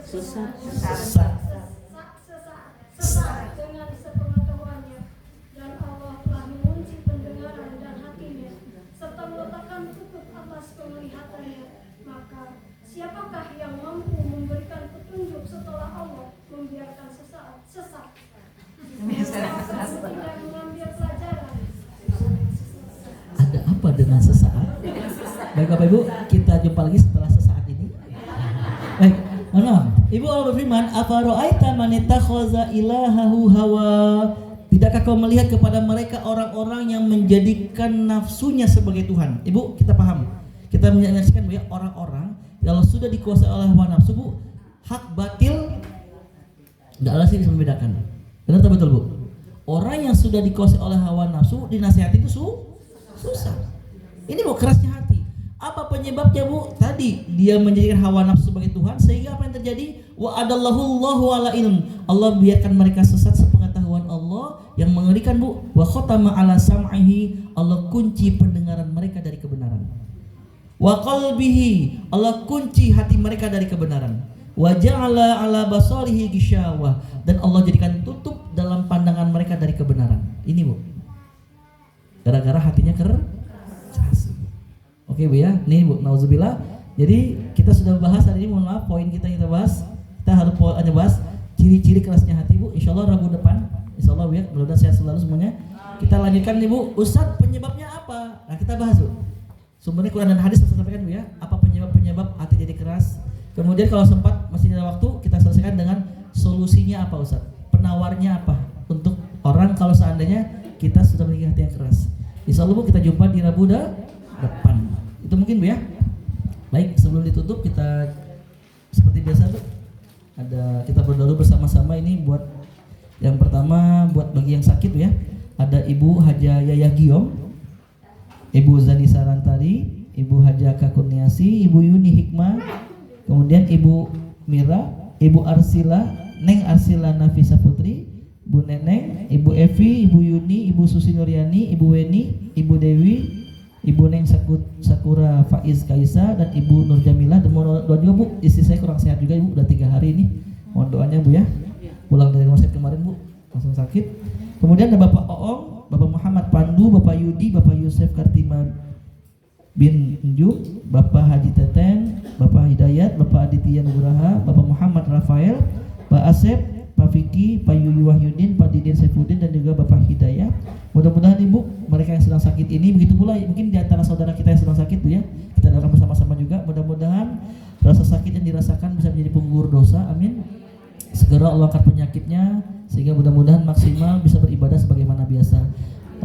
Susah. Sesat. Sesaat dengan sepengetahuannya, dan Allah telah mengunci pendengaran dan hatinya serta meletakkan tutup atas penglihatannya. Maka siapakah yang mampu memberikan petunjuk setelah Allah membiarkan sesaat sesat? Tidak mengambil pelajaran. Ada apa dengan sesaat? Baik Bapak Ibu, kita jumpa lagi setelah sesaat ini. Baik, Ibu Allah berfirman, "Afara'aita man ittakhadha ilahahu hawa?" Tidakkah kau melihat kepada mereka orang-orang yang menjadikan nafsunya sebagai Tuhan? Ibu, kita paham. Kita menyaksikan bahwa orang-orang kalau sudah dikuasai oleh hawa nafsu, Bu, hak batil enggak ada sih bisa membedakan. Benar atau betul, Bu? Orang yang sudah dikuasai oleh hawa nafsu dinasihati itu susah. Ini Bu, kerasnya hati. Apa penyebabnya, Bu? Tadi dia menjadikan hawa nafsu sebagai Tuhan, sehingga apa yang terjadi? Wa adallahu Allahu ala ilm. Allah biarkan mereka sesat sepengetahuan Allah yang mengerikan, Bu. Wa khatama ala sam'ihi. Allah kunci pendengaran mereka dari kebenaran. Wa qalbihi. Allah kunci hati mereka dari kebenaran. Wa ja'ala ala basarihi gishawah. Dan Allah jadikan tutup dalam pandangan mereka dari kebenaran. Ini, Bu. Gara-gara hatinya keras. Oke, Bu ya. Nih, Bu, nauzubillah. Jadi kita sudah bahas hari ini, mohon maaf, poin kita bahas. Kita harus hanya bahas ciri-ciri kerasnya hati, Bu. Insyaallah Rabu depan, insyaallah Bu ya, mudah-mudahan sehat selalu semuanya. Kita lanjutkan nih, Bu. Ustaz, penyebabnya apa? Nah, kita bahas, Bu. Sumbernya Quran dan hadis, saya sampaikan, Bu ya. Apa penyebab hati jadi keras? Kemudian kalau sempat masih ada waktu, kita selesaikan dengan solusinya apa, Ustaz? Penawarnya apa untuk orang kalau seandainya kita sudah memiliki hati yang keras? Insyaallah, Bu, kita jumpa di Rabu depan. Itu mungkin, Bu ya. Baik, sebelum ditutup kita seperti biasa, Bu, kita berdoa bersama-sama. Ini buat yang pertama, buat bagi yang sakit, Bu ya. Ada Ibu Haja Yayah Giom, Ibu Zani Sarantari, Ibu Haja Kakuniasi, Ibu Yuni Hikmah, kemudian Ibu Mira, Ibu Arsila, Neng Arsila Nafisa Putri, Bu Neneng, Ibu Evi, Ibu Yuni, Ibu Susi Nuryani, Ibu Weni, Ibu Dewi, Ibu Neng Sakura Faiz Kaisa, dan Ibu Nur Jamilah. Dan mohon doa juga, Bu, istri saya kurang sehat juga, Ibu, udah 3 hari ini. Mohon doanya, Bu ya. Pulang dari rumah sakit kemarin, Bu, langsung sakit. Kemudian ada Bapak Oong, Bapak Muhammad Pandu, Bapak Yudi, Bapak Yusuf Kartima bin Njuk, Bapak Haji Teten, Bapak Hidayat, Bapak Aditya Nugraha, Bapak Muhammad Rafael, Pak Asep, Pak Vicky, Pak Yuyu Wahyudin, Pak Didin Saifuddin, dan juga Bapak Hidayat. Mudah-mudahan, Ibu, mereka yang sedang sakit ini, begitu pula mungkin di antara saudara kita yang sedang sakit, Bu ya, kita doakan bersama-sama juga. Mudah-mudahan rasa sakit yang dirasakan bisa menjadi penggugur dosa, amin. Segera Allah angkat penyakitnya, sehingga mudah-mudahan maksimal bisa beribadah sebagaimana biasa.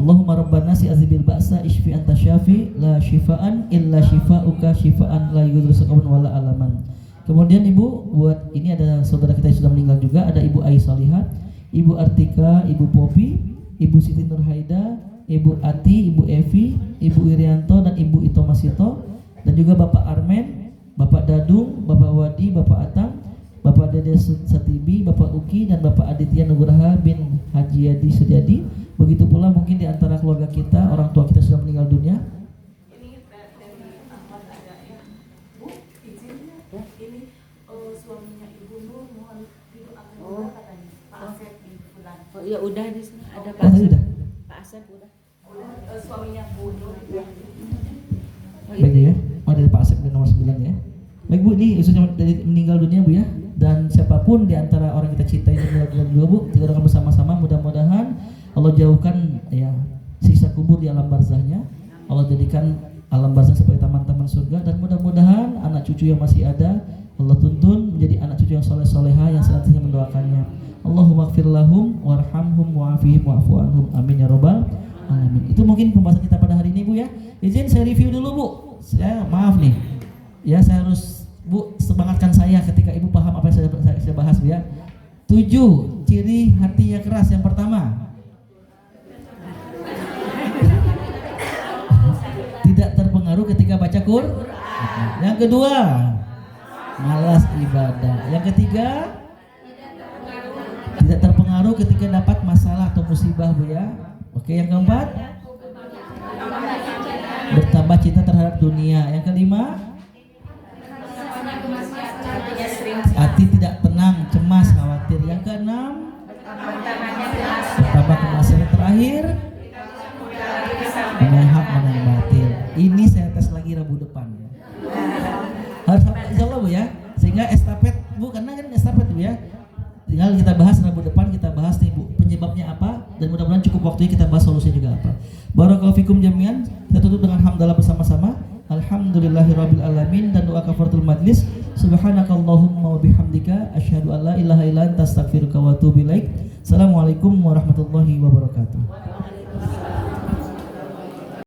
Allahumma rabbana si'azibil ba'sa ishfi anta syafi la shifaan illa shifauka shifaan la yughadiru saqaman wala alaman. Kemudian, Ibu, buat ini ada saudara kita yang sudah meninggal juga, ada Ibu Aisalihat, Ibu Artika, Ibu Popi, Ibu Siti Nurhaida, Ibu Ati, Ibu Evi, Ibu Irianto, dan Ibu Ito Masito, dan juga Bapak Armen, Bapak Dadung, Bapak Wadi, Bapak Atang, Bapak Dede Satibi, Bapak Uki, dan Bapak Aditya Nugraha bin Haji Yadi Sudyadi. Begitu pula mungkin di antara keluarga kita, orang tua kita sudah meninggal dunia. Ini dari Ahmad ada ya, Bu, izinnya ini suaminya Ibu Nur mohon didoakan juga katanya Pak Asep bin Fulan. Oh iya, udah di sini ada Pak Oh, Asep. udah. Pak Asep udah. Suaminya Bu Nur ya. Baik, Bu ya. Oh, dari Pak Asep, nomor 9 ya. Baik, Bu, ini khususnya dari meninggal dunia, Bu ya. Dan siapapun di antara orang kita cintai yang meninggal dunia juga, Bu, kita doakan bersama-sama, mudah-mudahan Allah jauhkan ya siksa kubur di alam barzahnya. Allah jadikan alam barzah sebagai taman-taman surga, dan mudah-mudahan anak cucu yang masih ada Allah tuntun menjadi anak cucu yang soleh-soleha yang senantiasa mendoakannya. Allahumma ighfir lahum warhamhum wa'afihim wa'fu anhum, amin ya robbal alamin. Itu mungkin pembahasan kita pada hari ini, Bu ya. Izin saya review dulu, Bu. Saya maaf nih ya, saya harus, Bu, semangatkan saya ketika Ibu paham apa yang saya bahas, Bu ya. 7 ciri hati yang keras. Yang pertama, tidak terpengaruh ketika baca Quran. Yang kedua, malas ibadah. Yang ketiga, tidak terpengaruh ketika dapat masalah atau musibah, Bu ya. Oke, yang keempat, bertambah cinta terhadap dunia. Yang kelima, hati tidak cemas, khawatir. Yang keenam, bertambah kemalasan. Yang terakhir, mana yang hak, mana yang batil. Ini saya tes lagi Rabu depan. Harus insya Allah Bu ya. Sehingga estafet Bu, karena kan estafet Bu ya. Tinggal kita bahas Rabu depan, kita bahas nih Bu penyebabnya apa, dan mudah-mudahan cukup waktunya kita bahas solusinya juga apa. Barakallahu fikum jami'an. Kita tutup dengan hamdalah bersama-sama. Alhamdulillahirabbil alamin, dan doa kafaratul majlis. Subhanakallahumma wa bihamdika asyhadu an la ilaha illa anta astaghfiruka wa atubu ilaik. Assalamualaikum warahmatullahi wabarakatuh.